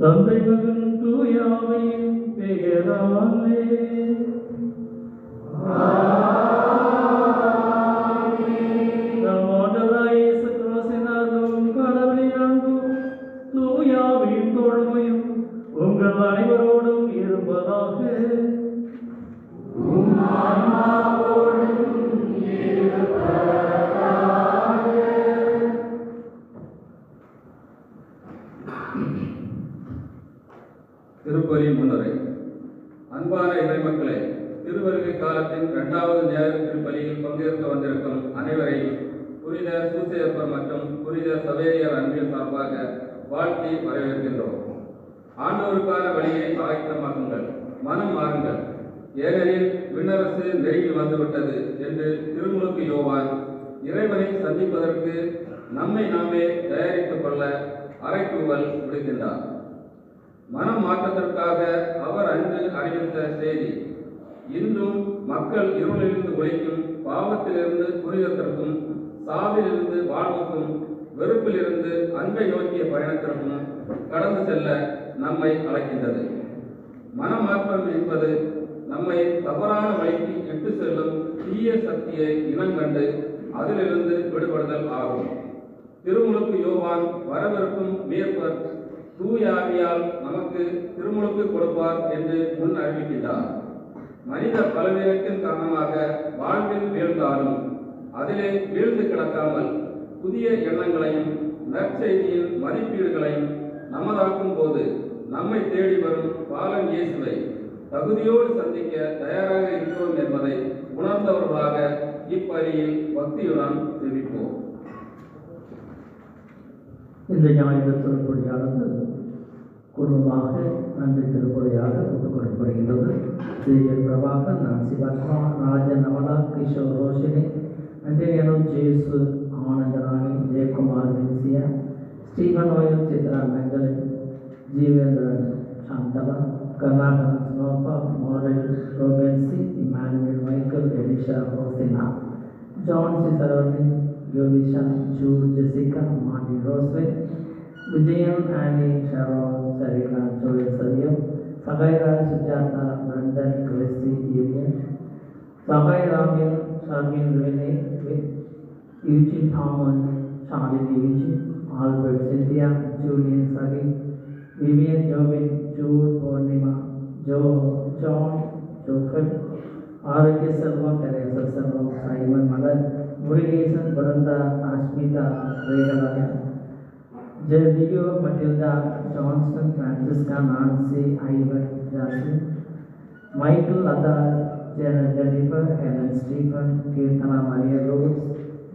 தந்தை மகன் தூயாமையின் பெயராலே நம் ஆண்டவராகிய இயேசு கிறிஸ்துவின் அருளும் கடவுளின் அன்பும் தூயாமையின் தோழமையும் உங்கள் அனைவரோடும் இருப்பதாக. திருப்பலி முன்னுரை. அன்பான இறைமக்களே, திருவருகை காலத்தின் 2வது ஞாயிறு திருப்பலியில் பங்கேற்க வந்திருக்கும் அனைவரையும் புனித சூசையப்பர் மற்றும் புனித சவேரியார் அன்பின் சார்பாக வாழ்த்தி வரவேற்கின்றோம். ஆண்டோருக்கான வழியை ஆயத்தமாக்குங்கள், மனம் மாறுங்கள், ஏனெனில் விண்ணரசு நெருங்கி வந்துவிட்டது என்று திருமுழுக்கு யோவான் இறைவனை சந்திப்பதற்கு நம்மை நாமே தயாரித்துக் கொள்ள அறைகூவல் விடுக்கின்றார். மனம் மாற்றத்திற்காக அவர் அன்று அறிவித்த செய்தி இன்றும் மக்கள் இருளிலிருந்து ஒளிக்கும், பாவத்திலிருந்து புனிதத்திற்கும், சாவிலிருந்து வாழ்வுக்கும், வெறுப்பிலிருந்து அன்பை நோக்கிய பயணத்திற்கும் கடந்து செல்ல நம்மை அழைக்கின்றது. மனமாற்றம் என்பது நம்மை தவறான வழிக்கு இட்டு செல்லும் தீய சக்தியை இனங்கண்டு அதிலிருந்து விடுபடுதல் ஆகும். திருமுழுக்கு யோவான் வரவிருக்கும் மேற்பர் தூய ஆவியால் நமக்கு திருமுழுக்கு கொடுப்பார் என்று முன் அறிவிக்கின்றார். மனித பலவீனத்தின் காரணமாக வாழ்வில் வீழ்ந்தாலும் அதிலே வீழ்ந்து கிடக்காமல் புதிய எண்ணங்களையும் நற்செய்தியின் மதிப்பீடுகளையும் நமதாக்கும் போது நம்மை தேடி வரும் பாலன் இயேசுவை தகுதியோடு சந்திக்க தயாராக இருக்கிறோம் என்பதை உணர்ந்தவர்களாக இப்பலியில் பக்தியுடன் தெரிவிப்போம். இந்த ஞாயிறு திருப்பலியானது குடும்பமாக நன்றி திருப்பலியாக ஒப்புக் கொடுக்கப்படுகின்றது. சீரியர் பிரபாகர், நான்சி பத்மா, ராஜன் அமலா, கிஷோர் ரோஷினி, அண்டேனியனோ ஜேசு, ஆனந்தராணி, ஜெயக்குமார் வின்சியா, ஸ்டீவன் ஓயல், சித்ரா மெங்கலின், ஜீவேந்திரன் சாந்தலா, கர்நாடகன் ஸ்னோபா, மாரல் ரோபென்சி, Emmanuel Michael, Elisha Rosina, John சிசரோனி, யோவிஷா, ஜூல், ஜெசிகா, மார்டி ரோஸ்வே, Vijayan, Annie, Sharon, Sarika, Joel சரியம், சகைரா, சுஜாதா, லண்டன், கிறிஸ்டி, யூனியன், சகை ராமியன், ஷர்மின் ரெனே, யூஜின் தாமன், Shalini Eugene, Albert Cynthia, Julian சகி, விவியன் ஜோவின், ஜூல் பூர்ணிமா, ஜான் ஜோஃபன், ஆரோக்கிய செல்வம், தெரேசா செல்வம், சைமன் மலர், முருகேசன், பிறந்தா, அஸ்மிதா, ரேகலாயா, ஜெலியோ, Matilda, Johnson, Francisca, Nancy, Ivan, ஜாசின், Michael, Latha, Jennifer, Helen, Stephen, Keerthana, Maria Rose,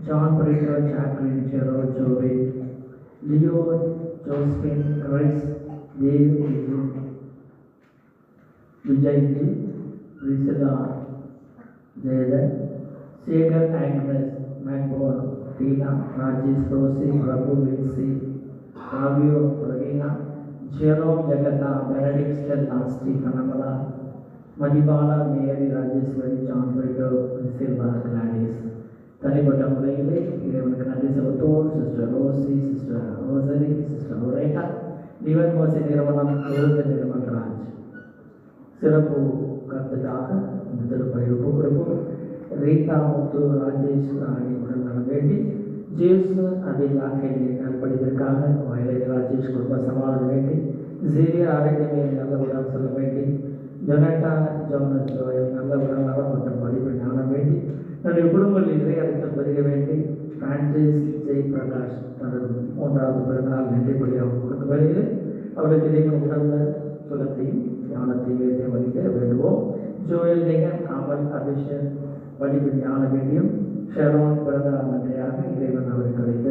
John Britto, Jacqueline, ஜெரோ, ஜோவே, லியோ, ஜோஸ்பின், கிறிஸ், தேவ், விஜய்ஜி, ரிசிலா, ஜெயதன், சேகர், ஆக்னஸ், மேக்போன், Tina, Rajesh, Rosie, Prabhu, Vinci, Fabio, Pravina, Jerome, Jagata, Benedict, Stella, Stephen, Amala, Madhibala, Mary, Rajeshwari, John, Brito, Silva, Gladys. தனிப்பட்ட முறையிலே இறைவனுக்கு நன்றி செலுத்துவோம். Sister Rosie, sister Rosary, sister ஒரேட்டா, டிவன் மோசி நிறுவனம், நிறுவனராஜ் சிறப்பு கருத்துக்காக இந்த திருப்பதி ஒப்பு கொடுப்போம். ரீதா, முத்து, ராஜேஷ் ஆகியோருடன் நல வேண்டி ஜேம்ஸ் அபிலாக்கை நல்படிப்பிற்காக வயலேட் ராஜேஷ் குடும்ப சமாதானம் வேண்டி ஜேவியர் ஆரோக்கியமே நல்ல உடல் சொல்ல வேண்டி ஜொனேட்டா ஜோனஸ் ஜோயல் நல்ல உடல் நலம் மற்றும் படிப்பு ஞானம் வேண்டி தன்னுடைய குடும்பங்கள் இறையறித்தல் பெருக வேண்டி பிரான்சிஸ் ஜெய் பிரகாஷ் தனது 3வது பிறந்தநாள் நன்றிப்படியாக கொடுக்க வேலையில் அவர்களுக்கு இறைவன் உடல்ல சுகத்தையும் ஞானத்தையும் வேதத்தை வகிக்க வேண்டுவோம். ஜோயல் நிகன், அமல், அபிஷேக் படிப்பு ஞான வேண்டியும் ஷெரோன் பிறந்தநாள் நன்றியாக இறைவன் அவருக்கு அளித்த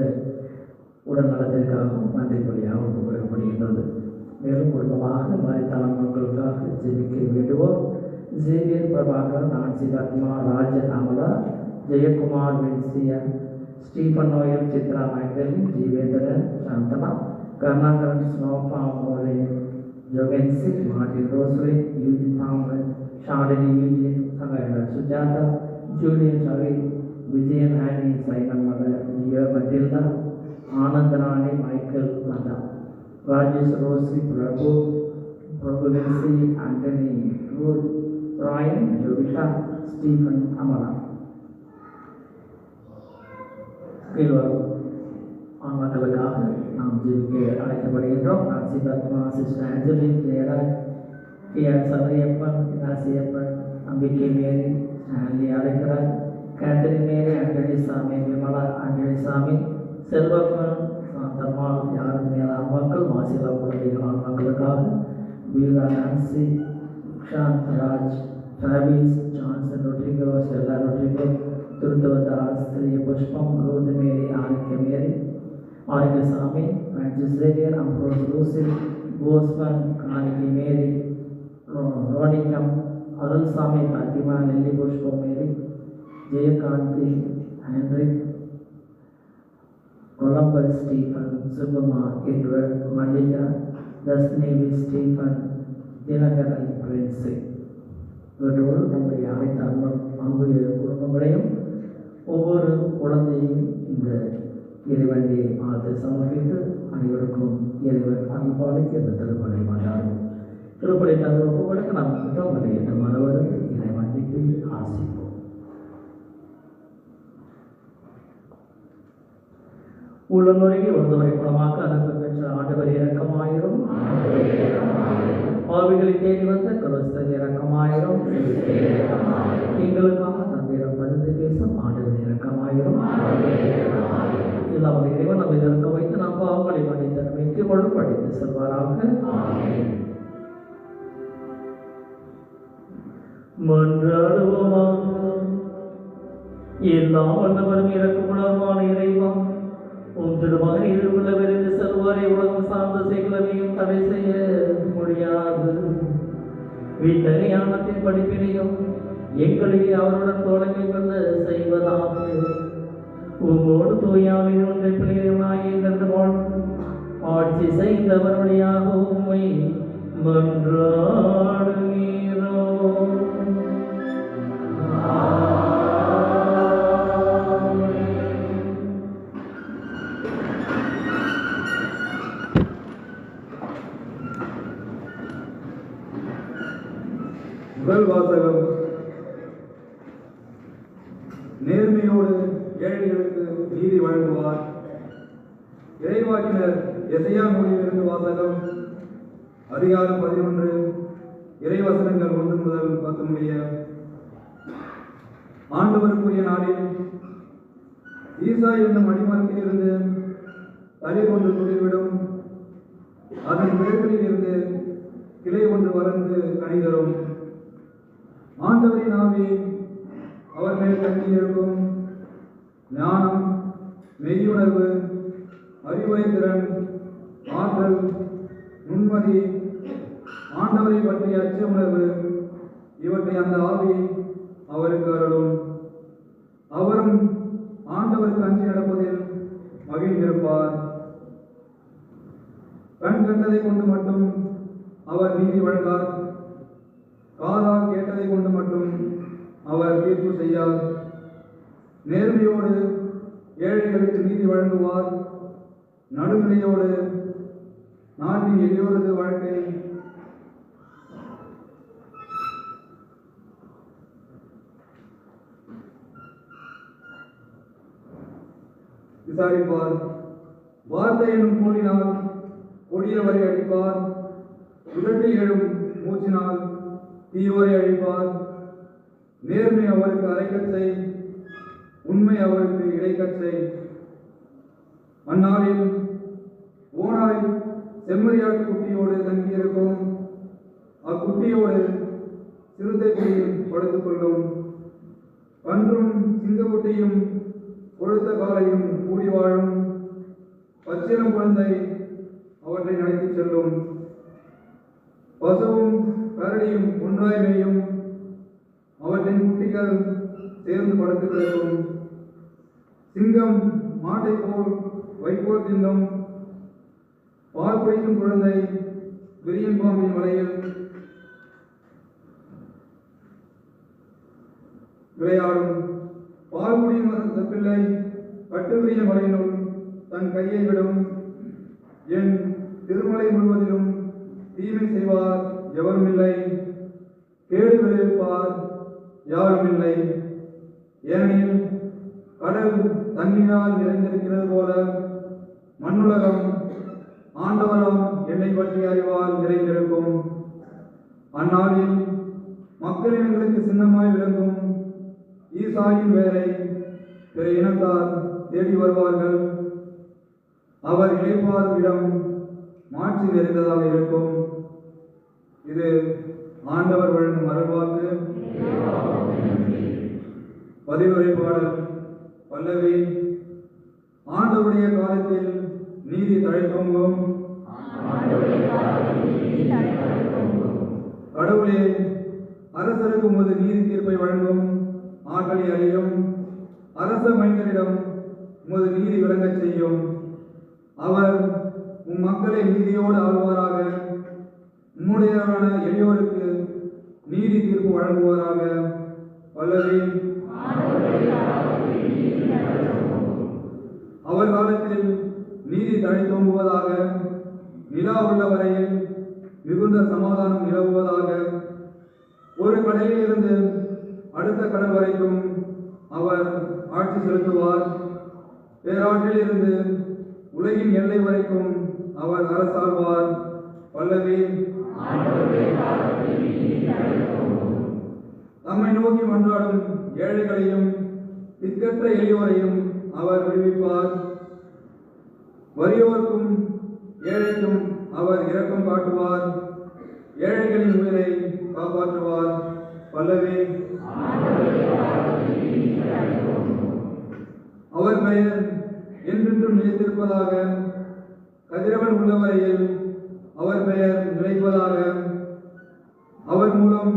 உடல் நலத்திற்காகவும் நன்றிப்படியாக கொடுக்கப்படுகின்றது. மேலும் குடும்பமாக மறைத்தான மக்களுக்காக ஜெபிக்க வேண்டுவோம். Xavier Prabhakar, Nancy Padma, Rajan Amala, Jayakumar, Vincia, Stephen Noel, Chitra Michael, Jeevendran, Shanthana, Karunakaran, ஸ்னோபா, மோலே, ஜோகன்சி, மார்டின் ரோஸ்வே, யூஜின் தாமன், ஷாலினி யூஜின், சங்கர சுஜாதா, ஜூலியன் சவி, விஜயன் ஆனி, சைமன் மலர், நியோ Matilda, Anandarani, Michael Latha, Rajesh Rosie, Prabhu வின்சி, ஆண்டனி ரூத், ராயன், ஜோவிஷா, ஸ்டீஃபன், அமலா. கீழ்வரும் ஆன்மாக்களுக்காக நாம் ஜீவிக்க அழைக்கப்படுகின்றோம். Nancy Padma, sister Angeline, Jayaraj, டிஆர் சதையப்பன், இனாசியப்பன், அம்பிகை மேரி, ஸ்டான்லி அழைக்கிறார், கேத்தரின் மேரி, ஆண்டனி சாமி, விமலா ஆண்டனி சாமி, செல்வப்பன், சாந்தம்மாள், யாரும் மேலாண் மக்கள், மாசிலா குழந்தைகள் ஆன்மாக்களுக்காக Veera, Nancy, Shanth Raj, Travis, Johnson Rodrigo, Stella Rodrigo, துருத்துவதாஸ், Sri Pushpam, Ruth Mary, Arokia Sami, Francis Xavier, Ambrose Lucille, போஸ்மன், காணிக்கை மேரி, ரோனிகம், Arul Sami, Fatima, Nelly Pushpam Mary, Jayakanthi, Henrik, Columbus Stephen, Sukumar, Edward, Mallika, தஸ்னேவி, ஸ்டீஃபன், தினகரன், பிரின்ஸு இவற்றோடு நம்முடைய அனைத்து அன்பு குடும்பங்களையும் ஒவ்வொரு குழந்தையும் இந்த இறைவனுடைய மாதத்தை சமர்ப்பித்து அனைவருக்கும் இறைவன் அன்பாளிக்கு இந்த திருப்பலை மாட்டார்கள். திருப்பலை தங்களுக்கு கொடுக்க நாம் குற்றங்களை என்ற மனவரும் இறை மன்னித்து ஆசிப்போம். உள்ளமுறைக்கு ஒருவரை குணமாக்க அனுப்ப பெற்ற ஆண்டவர் இரக்கமாயிரும். பாவிகளை தேடி வந்த கிறிஸ்தர் இரக்கமாயிரும். எங்களுக்காக தந்தையிடம் பரிந்து பேசும் ஆண்டவர் இரக்கமாயிரும். இல்லாமல் இறைவன் நம்மை இருக்க வைத்து நாம் பாவங்களை மன்னித்து வைத்து ஒழுப்படைத்து செல்வாராக. மன்றாடுவோமாக. எல்லாம் வல்லவரும் இரக்கமுள்ளவருமான இறைவா, உன் திருமகன் எதிர்கொள்ள விரைந்து செல்வாரை உலகம் சார்ந்த செயல்களையும் தடை செய்ய முடியாது. வித்தகையானத்தின் படிப்பினையும் எங்களிலே அவருடன் தோழமை கொள்ள செய்வதாக உங்களோடு தூயாவின் ஒன்றை பிள்ளைகளாய் கண்டு வாழ்ந்து ஆட்சி செய்தவர் வழியாக உண்மை மன்றாடுகிறோம். முதல் வாசகம். நேர்மையோடு ஏழைகளுக்கு நீதி வழங்குவார். இறைவாக்கினர் எசையா நூலிலிருந்து வாசகம். அதிகாரம் 11, இறைவசனங்கள் 1 முதல் 10 முடிய. ஆண்டவருக்குரிய நாளில் ஈசா என்னும் அடிமரத்தில் இருந்து தளிர் ஒன்று துளிர்விடும். அதன் வேர்களில் இருந்து கிளை ஒன்று வளர்ந்து கனி தரும். ஆண்டவரின் ஆவி அவர் மேல் தங்கியிருக்கும். ஞானம், மெய்யுணர்வு, அறிவுரை திறன், ஆற்றல், நுண்மதி, ஆண்டவரை பற்றிய அச்ச உணர்வு இவற்றை அந்த ஆவி அவருக்கு அருளும். அவரும் ஆண்டவருக்கு அஞ்சி நடப்பதில் மகிழ்ந்திருப்பார். கண் கண்டதை கொண்டு மட்டும் அவர் நீதி வழங்கார், காதால் கேட்டதை கொண்டு மட்டும் அவர் தீர்ப்பு செய்யார். நேர்மையோடு ஏழைகளுக்கு நீதி வழங்குவார், நடுநிலையோடு நாட்டின் எளியோரது வழக்கை விசாரிப்பார். வார்த்தை எனும் கூறினால் கொடியவரை அழிப்பார், உதட்டி எழும் மூச்சினால் தீயோரை அழிப்பார். நேர்மை அவருக்கு அரைக்கச்சை, உண்மை அவருக்கு இடைக்கச்சை. அந்நாளில் ஓனாய் செம்மறியாட்டு குட்டியோடு தங்கியிருக்கும், அக்குட்டியோடு சிறுத்தை குட்டியும் படுத்துக் கொள்ளும். கன்றும் சிங்கக்குட்டியும் கொழுத்த காலையும் கூடி வாழும். பச்சிலம் குழந்தை அவற்றை நடத்தி செல்லும். பசுவும் கரடியும் ஒன்றாய் மேயும், அவற்றின் குட்டிகள் சேர்ந்து படுத்து கிடக்கும். சிங்கம் மாட்டை போல் வைக்கோல் தின்னும், பால் குடிக்கும் குழந்தை விரியன் பாம்பின் வலையில் விளையாடும். பால் குடியும் பிள்ளை கட்டுவிரிய மலையினுள் தன் கையை விடும். என் திருமலை முழுவதிலும் தீமை செய்வார் எவரும் இல்லை, கேடு விளைவிப்பார் யாரும் இல்லை. ஏனெனில் கடல் தண்ணீரால் நிறைந்திருக்கிறது போல மண்ணுலகம் ஆண்டவராம் என்னை பற்றி அறிவால் நிறைந்திருக்கும். அந்நாளில் மக்களினங்களுக்கு சின்னமாய் விளங்கும் ஈசாயின் வேரை பிற இனத்தார் தேடி வருவார்கள். அவர் இளைப்பார் இடம் மாட்சி நிறைந்ததாக இருக்கும். இது ஆண்டவர் வழங்கும் அருள்வாக்கு. பதிலுரை பாடல் பல்லவி. ஆண்டவருடைய காலத்தில் நீதி தழைத்தோங்கும். கடவுளே, அரசருக்கு உமது நீதி தீர்ப்பை வழங்கும் ஆற்றலை அறியும். அரச மனிதரிடம் உமது நீதி விளங்கச் செய்யும். அவர் உம் மக்களை நீதியோடு ஆள்வாராக. உம்முடையவரான எளியோருக்கு நீதி தீர்ப்பு வழங்குவாராக. பல்லவி. அவர் காலத்தில் நீதி தழைத்தோங்குவதாக. நிலா உள்ள வரையில் மிகுந்த சமாதானம் நிலவுவதாக. ஒரு கடலில் இருந்து அடுத்த கடல் வரைக்கும் அவர் ஆட்சி செலுத்துவார். பேராற்றில் இருந்து உலகின் எல்லை வரைக்கும் அவர் அரசாழ்வார். பல்லவி. தம்மை நோக்கி மன்றாடும் ஏழைகளையும் திக்கற்ற எளியோரையும் அவர் விடுவிப்பார். வறியோர்க்கும் ஏழைக்கும் அவர் இரக்கம் காட்டுவார். ஏழைகளின் உயிரை காப்பாற்றுவார். பல்லவி. அவர் பெயர் என்றென்றும் நிலைத்திருப்பதாக. கதிரவன் உள்ளவரையில் அவர் பெயர் நிலைப்பதாக. அவர் மூலம்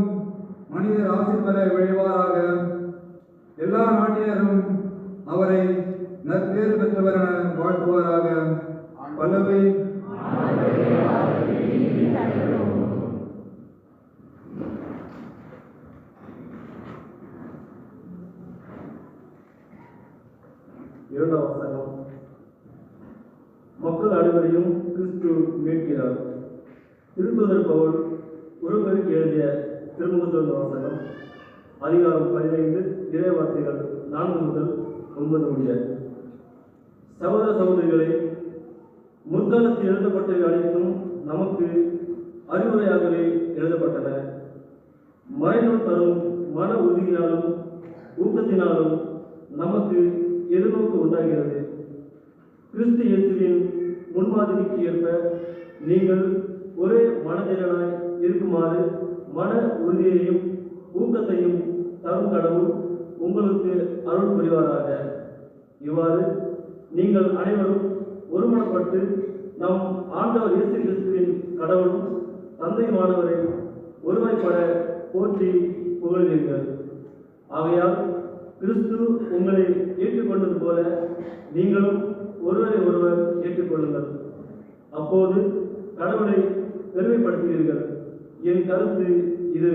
மனிதர் ஆசி பெற விழைவாராக. எல்லா நாட்டினரும் அவரை நற்பேறு பெற்றவர் என வாழ்த்துவாராக. பல்லவி. இரண்டாம் வசனம். மக்கள் அனைவரையும் கிறிஸ்து மீட்கிறார். திருத்தூதர் பவுல் ஒருவருக்கு எழுதிய திருமுகத்திலிருந்து வாசகம். அதிகாரம் 15 இறைவார்த்தைகள் 4 முதல் 9 முடிய. சகோதர சகோதரிகளை, முற்காலத்தில் எழுதப்பட்டவை அனைத்தும் நமக்கு அறிவுரையாகவே எழுதப்பட்டன. மறைநூல் தரும் மன உறுதியினாலும் ஊக்கத்தினாலும் நமக்கு எதிர்நோக்கு உண்டாகிறது. கிறிஸ்து இயேசுவின் முன்மாதிரிக்கு ஏற்ப நீங்கள் ஒரே மனதிறனாய் இருக்குமாறு மன உறுதியையும் ஊக்கத்தையும் தரும் கடவுள் உங்களுக்கு அருள் புரிவாராக. இவ்வாறு நீங்கள் அனைவரும் ஒருமனப்பட்டு நம் ஆண்டவர் இயேசு கிறிஸ்துவின் கடவுளும் தந்தையுமானவரை ஒருமைப்பட போற்றி புகழ்வீர்கள். ஆகையால் கிறிஸ்து உங்களை ஏற்றுக்கொண்டது போல நீங்களும் ஒருவரை ஒருவர் ஏற்றுக்கொள்ளுங்கள். அப்போது கடவுளை பெருமைப்படுத்துவீர்கள். என் கருத்து இது,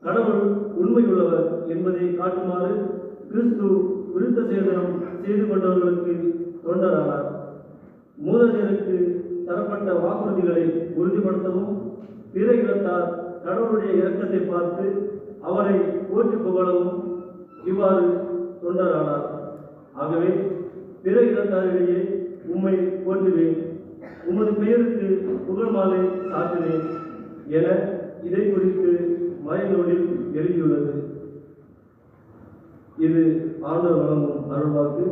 கடவுள் உண்மையுள்ளவர் என்பதை காட்டுமாறு கிறிஸ்து விருத்த சேதனம் செய்து கொண்டவர்களுக்கு தொண்டரானார். மூதறிஞருக்கு தரப்பட்ட வாக்குறுதிகளை உறுதிப்படுத்தவும் பிற இனத்தார் கடவுளுடைய இரக்கத்தை பார்த்து அவரை போற்றி புகழவும் இவ்வாறு தொண்டரானார். ஆகவே பிற இனத்தாரிடையே உம்மை போற்றுவேன், உமது பெயருக்கு புகழ் மாலை சாற்றினேன் என இதை குறித்து மறைநூலில் எழுதியுள்ளது. இது ஆண்டவர் வழங்கும் அருள்வாக்கு.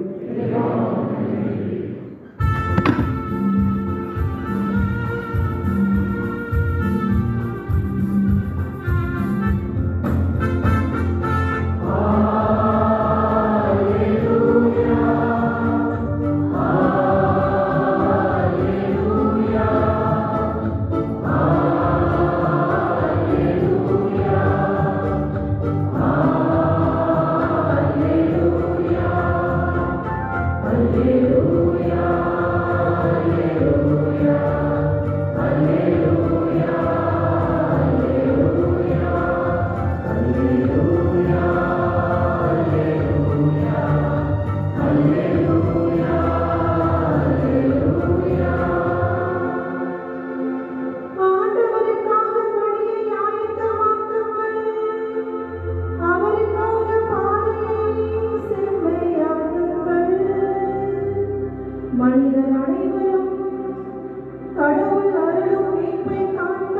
மனிதர் அனைவரும் கடவுள் அருளும் மீட்பை காண்ப.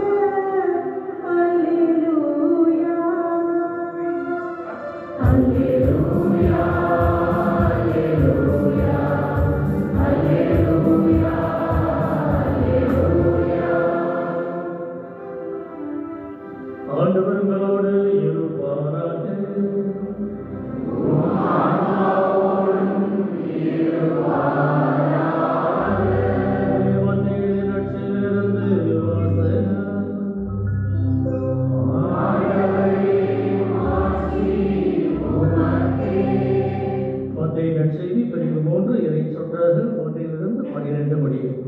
அல்லேலூயா அல்லேலூயா அல்லேலூயா அல்லேலூயா அல்லேலூயா. ஆண்டவர் உங்களோடு இருப்பாராக. நற்செய்தி பிரிவு 3 இறை சொற்றர்கள் 1 12 முடியும்.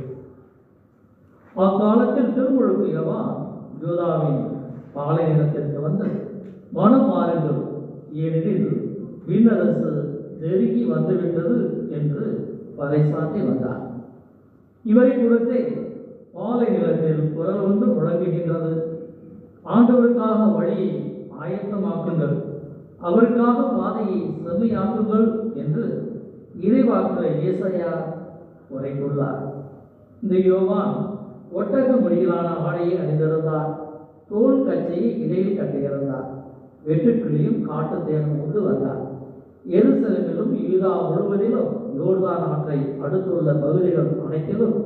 அக்காலத்தில் திருமுழுக்கு யோவான் யூதாவின் பாலைநிலத்திற்கு வந்து, மனம் மாறுங்கள், ஏனெனில் விண்ணரசு நெருங்கி வந்துவிட்டது என்று பறைசாற்றி வந்தார். இவரை குறித்தே பாலை நிலத்தில் குரல் ஒன்று முழங்குகின்றது, ஆண்டவருக்காக வழியை ஆயத்தமாக்குங்கள், அவருக்காக பாதையை செம்மையாக்குங்கள் என்று இறைவாக்குனர் ஏசாயா உரைத்துள்ளார். இந்த யோவான் ஒட்டக முடியிலான ஆடையை அணிந்திருந்தார், தோல் கச்சையை இடையில் கட்டியிருந்தார், வெட்டுக்கிளியும் காட்டு தேனும் கொண்டு வந்தார். எருசலேமிலும் யூதா முழுவதிலும் யோர்தான் ஆற்றை அடுத்துள்ள பகுதிகள் அனைத்திலும்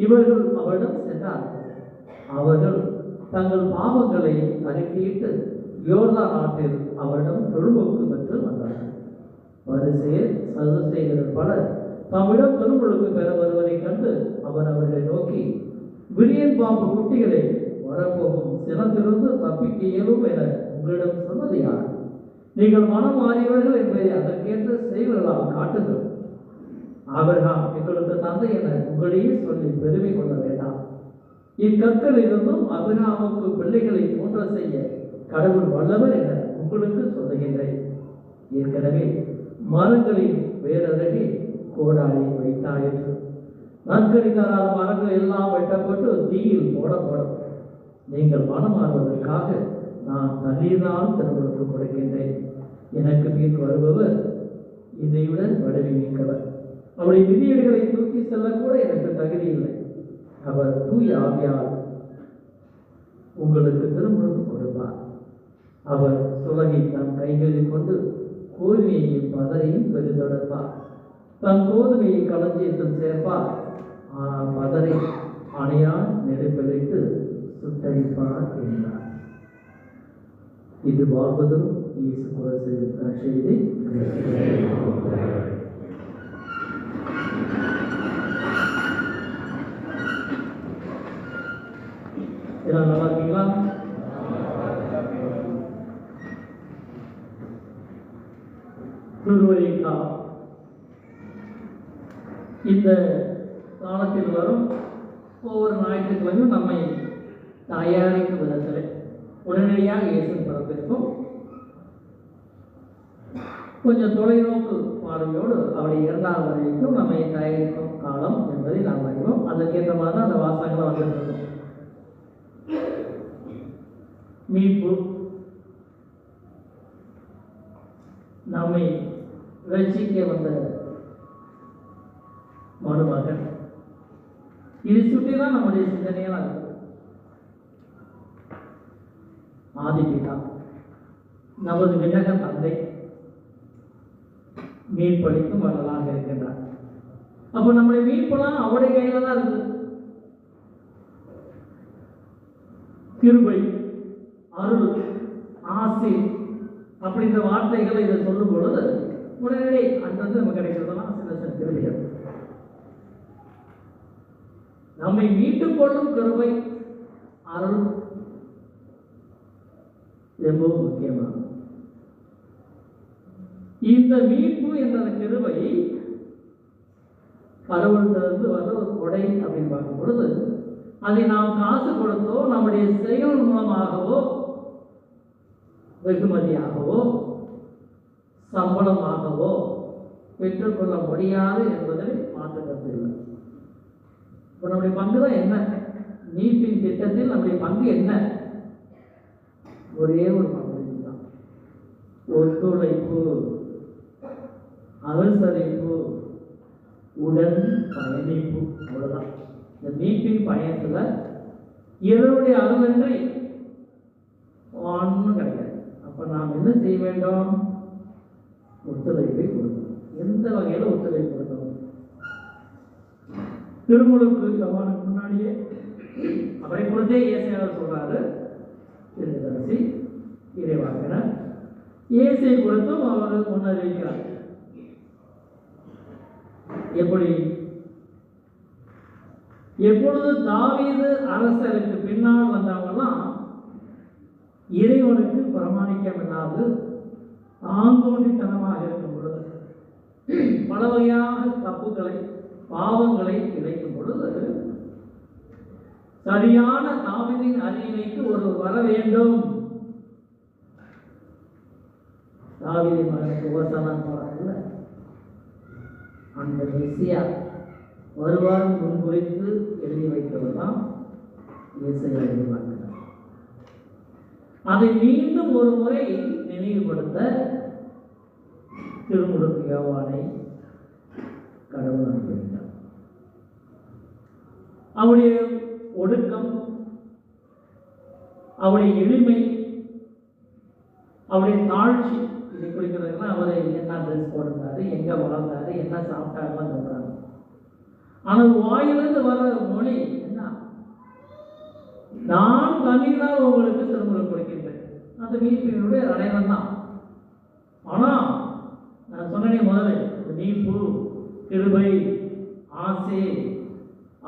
இவர்கள் அவரிடம் சென்றார். அவர்கள் தங்கள் பாவங்களை அறிக்கையிட்டு யோர்தான் ஆற்றில் அவரிடம் தொழுமுழுக்கு பெற்று வந்தார்கள். பரிசேயர் சதுசேயர் பலர் தம்மிடம் தொழுமுழுக்கு பெற வருவதைக் கண்டு அவர் அவர்களை நோக்கி, விரியன் பாம்பு குட்டிகளை வரப்போகும் சினத்திலிருந்து தப்பிக்க இயலும் என உங்களிடம் சொன்னது யார்? நீங்கள் மனம் மாறியவர்கள் என்பதை அதற்கேற்ற செயல்களால் காட்டுங்கள். ஆபிரகாம் எங்களுக்கு தந்தை என உங்களையே சொல்லி பெருமை கொள்ள வேண்டாம். இக்கற்களிலிருந்தும் ஆபிரகாமுக்கு பிள்ளைகளை தோன்ற செய்ய கடவுள் வல்லவர் என உங்களுக்கு சொல்லுகின்றேன். ஏற்கனவே மரங்களின் வேறருகே கோடாரி வைத்தாயிற்று. நற்கனி தராத மரங்கள் எல்லாம் வெட்டப்பட்டு தீயில் போடப்படும். நீங்கள் மனம் மாறுவதற்காக நான் தண்ணீர்னால் திருமணத்து கொடுக்கின்றேன். எனக்கு பின் வருபவர் இதைவிட வடிவை நீக்கவர். அவருடைய மிதியடிகளை தூக்கி செல்லக்கூட எனக்கு தகுதி இல்லை. அவர் தூய ஆவியால் உங்களுக்கு திருமணத்து கொடுப்பார். அவர் சுலகை தன் கைகளில் கொண்டு கோதுமையையும் பதரையும் பெரிதெடுப்பார். தன் கோதுமையை களஞ்சியத்தில் சேர்ப்பார், ஆனால் பதரை அணையால் நெருப்பிலிட்டு சுட்டரிப்பார் என்றார். இது வாழ்வதும் இயேசு குரல் செய்தி. எல்லாம் நல்லா இருக்கீங்களா? இந்த காலத்தில் வரும் ஒவ்வொரு ஞாயிற்றுக்கிழமையும் நம்மை தயாரிக்கும் விதத்தில் உடனடியாக இயேசு பிறப்பிற்கும் கொஞ்சம் தொலைநோக்கு பார்வையோடு அவருடைய இரண்டாவது வரைக்கும் நம்மை தயாரிக்கும் காலம் என்பதை நாம் அறிவோம். அதற்கேற்ற மாதிரி தான் அந்த வாசகங்களை வந்திருக்கோம். மீட்பு நம்மை ரட்சிக்க வந்த மருமகன், இதை சுற்றி தான் நம்முடைய சிந்தனையெல்லாம் இருக்கு. ஆதிபிதா நமது விண்ணக தந்தை மீட்பளிக்கும் வரலாக இருக்கின்றார். அப்போ நம்முடைய மீட்பெல்லாம் அவருடைய கையில தான் இருக்குது. கிருபை, அருள், ஆசை அப்படின்ற வார்த்தைகளை இதை சொல்லும் பொழுது உடனடி அன்றது நமக்கு கிடைக்கிறதெல்லாம் சில சில கிருபைகள். நம்மை மீட்டுக் கொள்ளும் கிருபை, அருள் ரொம்பவும் முக்கியமானது. இந்த மீட்பு என்ற கிருபை கடவுளிலிருந்து வர ஒரு கொடை அப்படின்னு பார்க்கும் பொழுது அதை நாம் காசு கொடுத்தோ நம்முடைய செயல் மூலமாகவோ வெகுமதியாகவோ சம்பளமாகவோ பெற்றுக்கொள்ள முடியாது என்பதை மாற்று கருத்து இல்லை. இப்போ நம்முடைய பங்கு தான் என்ன? மீட்பின் திட்டத்தில் நம்முடைய பங்கு என்ன? ஒரே ஒரு பங்கு தான், ஒத்துழைப்பு, அனுசரிப்பு, உடன் பயணிப்பு. அவ்வளவுதான். இந்த மீட்பின் பயணத்துல இவருடைய அருளின்றி ஒன்றும் கிடையாது. அப்ப நாம் என்ன செய்ய வேண்டும்? ஒத்துழைப்பை கொடுக்கணும். எந்த வகையில ஒத்துழைப்பு கொடுக்கணும்? திருமுழுக்கு யோவானுக்கு முன்னாடியே அவரை பொறுத்தே இயேசுவார் சொல்றாரு, திருதரிசி இறைவாக்கினர் இயேசை குறித்தும் அவர் முன்னறிவிக்கிறார். எப்படி? எப்பொழுது தாவீது அரசருக்கு பின்னால் வந்தவங்கலாம் இறைவனுக்கு பிரமாணிக்கம் இல்லாது ஆந்தோண்டித்தனமாக இருக்கும் பொழுது, பல வகையான தப்புகளை பாவங்களை இழைக்கும் பொழுது சரியான தாவீதின் அரியணைக்கு ஒரு வர வேண்டும். தாவீதின் மகனுக்கு ஓசானா போறாங்கல்ல, அந்த மெசியா வருவார் முன்குறித்து எழுதி வைத்தவர் தான் இயேசுவை எழுதினார். அதை மீண்டும் ஒரு முறை நினைவுபடுத்த திருமுழுக்கு யோவானை கடவுள் அனுப்பினார். அவருடைய ஒடுக்கம், அவருடைய எளிமை, அவருடைய தாழ்ச்சி இதை குறிக்கிறதுனா அவரை என்ன ட்ரெஸ் போட்டிருந்தாரு, எங்க வளர்ந்தாரு, என்ன சாப்பிட்டாருலாம் சொல்றாங்க. ஆனால் வாயிலிருந்து வர மொழி என்ன? நான் தனிதான் உங்களுக்கு திருமுழுக்கு கொடுக்கின்றேன். அந்த மீட்பினுடைய அடையாளம் தான். ஆனா நான் சொன்னேனே முதல்ல, மீட்பு, கிருபை, ஆசை,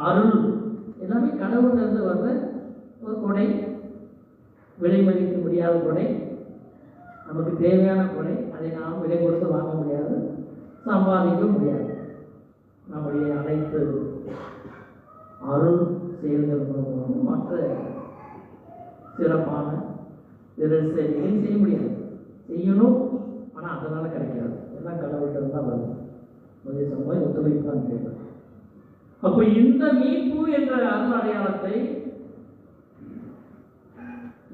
அருள் எல்லாமே கடவுளிலிருந்து வர்ற ஒரு கொடை, விலை மதிக்க முடியாத கொடை, நமக்கு தேவையான கொடை. அதை நாம் விலை கொடுத்து வாங்க முடியாது, சம்பாதிக்க முடியாது. நம்முடைய அனைத்து அருள் செயல்கள் மூலமாகவும் மற்ற சிறப்பான பிற செயல்களை செய்ய முடியாது. செய்யணும், ஆனால் அதனால கிடைக்காது. எல்லாம் கடவுள்கிட்ட தான் வரும். அதே சமயம் ஒத்துழைப்பு தான் தேவை. அப்போ இந்த மீட்பு என்ற அருள் அடையாளத்தை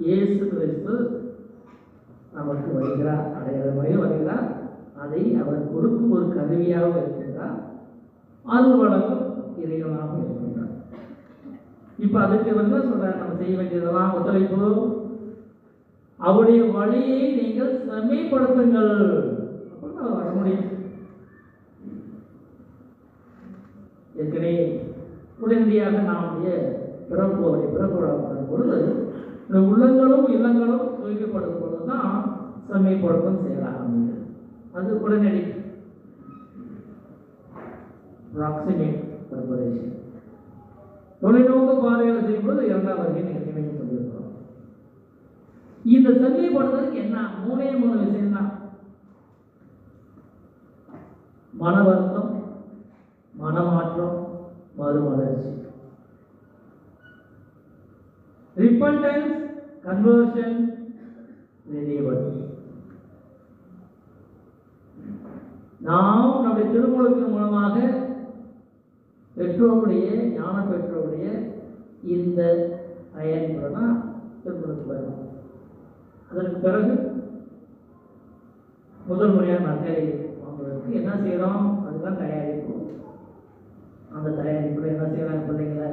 இயேசு கிறிஸ்து நமக்கு வருகிறார், அடையாளமாக வருகிறார். அதை அவர் கொடுக்கும் ஒரு கருவியாக இருக்கின்றார், அருள் வழங்கும் இறைவனாக இருக்கின்றார். இப்ப அதுக்கு என்ன சொல்றார்? நம்ம செய்ய வேண்டியதெல்லாம் ஒத்துழைப்பு, அவருடைய வழியை நீங்கள் செம்மைப்படுத்துங்கள். அப்பதான் வர முடியும். ஏற்கனவே உடனடியாக நம்முடைய பிறப்புடன் பொழுது இந்த உள்ளங்களும் இல்லங்களும் தூய்மைப்படுத்தும் பொழுதுதான் செம்மைப்படுத்தும் செயலாக அமைகிறது. அது உடனடி ப்ராக்சிமேட் ப்ரிப்பரேஷன். தொலைநோக்கு பார்வைகளை செய்யும்போது இரண்டாம் வருகை நிகழ்ச்சியை சொல்லியிருக்கிறோம். இந்த செம்மைப்படுத்துறதுக்கு என்ன? மூணே விஷயம் தான். மன வருத்தம், மனமாற்றம், மறுமலர்ச்சி. Repentance, conversion, renewal. நாம் நம்முடைய திருமுழுக்கின் மூலமாக பெற்றோருடைய ஞான பெற்றோருடைய இந்த பயன்படுனா திருமுழுக்கு வரும். அதற்கு பிறகு முதல் முறையாக நற்கரை வாங்குவதற்கு என்ன செய்கிறோம்? அதுதான் தயாரிப்பு. அந்த தயாரிப்பில் என்ன செய்கிறாங்க பிள்ளைங்களை?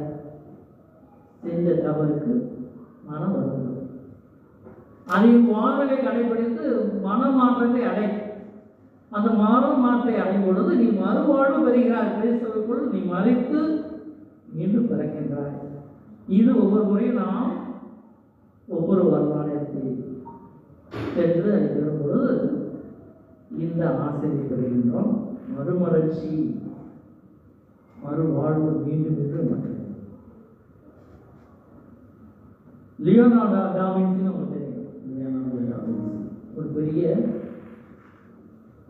செஞ்ச தவறுக்கு மனம் வருது. அதையும் வாழ்வை கடைபிடித்து மனமாற்றத்தை அடை. அந்த மனமாற்றத்தை அடையும் பொழுது நீ மறுவாழ்வு பெறுகிறாய். கிறிஸ்துவுக்குள் நீ மறித்து மீண்டும் பிறக்கின்றாய். இது ஒவ்வொரு முறையும் நாம் ஒவ்வொரு வருமானத்தை சென்று அதை பெறும் பொழுது இந்த ஆசிரியை பெறுகின்றோம். மறுமலர்ச்சி, மறுவாழ்வு மீண்டும் மீண்டும் மட்டும். லியோனார்டோ டா வின்சி நமக்கு தெரியும். லியோனார்டோ டா வின்சி ஒரு பெரிய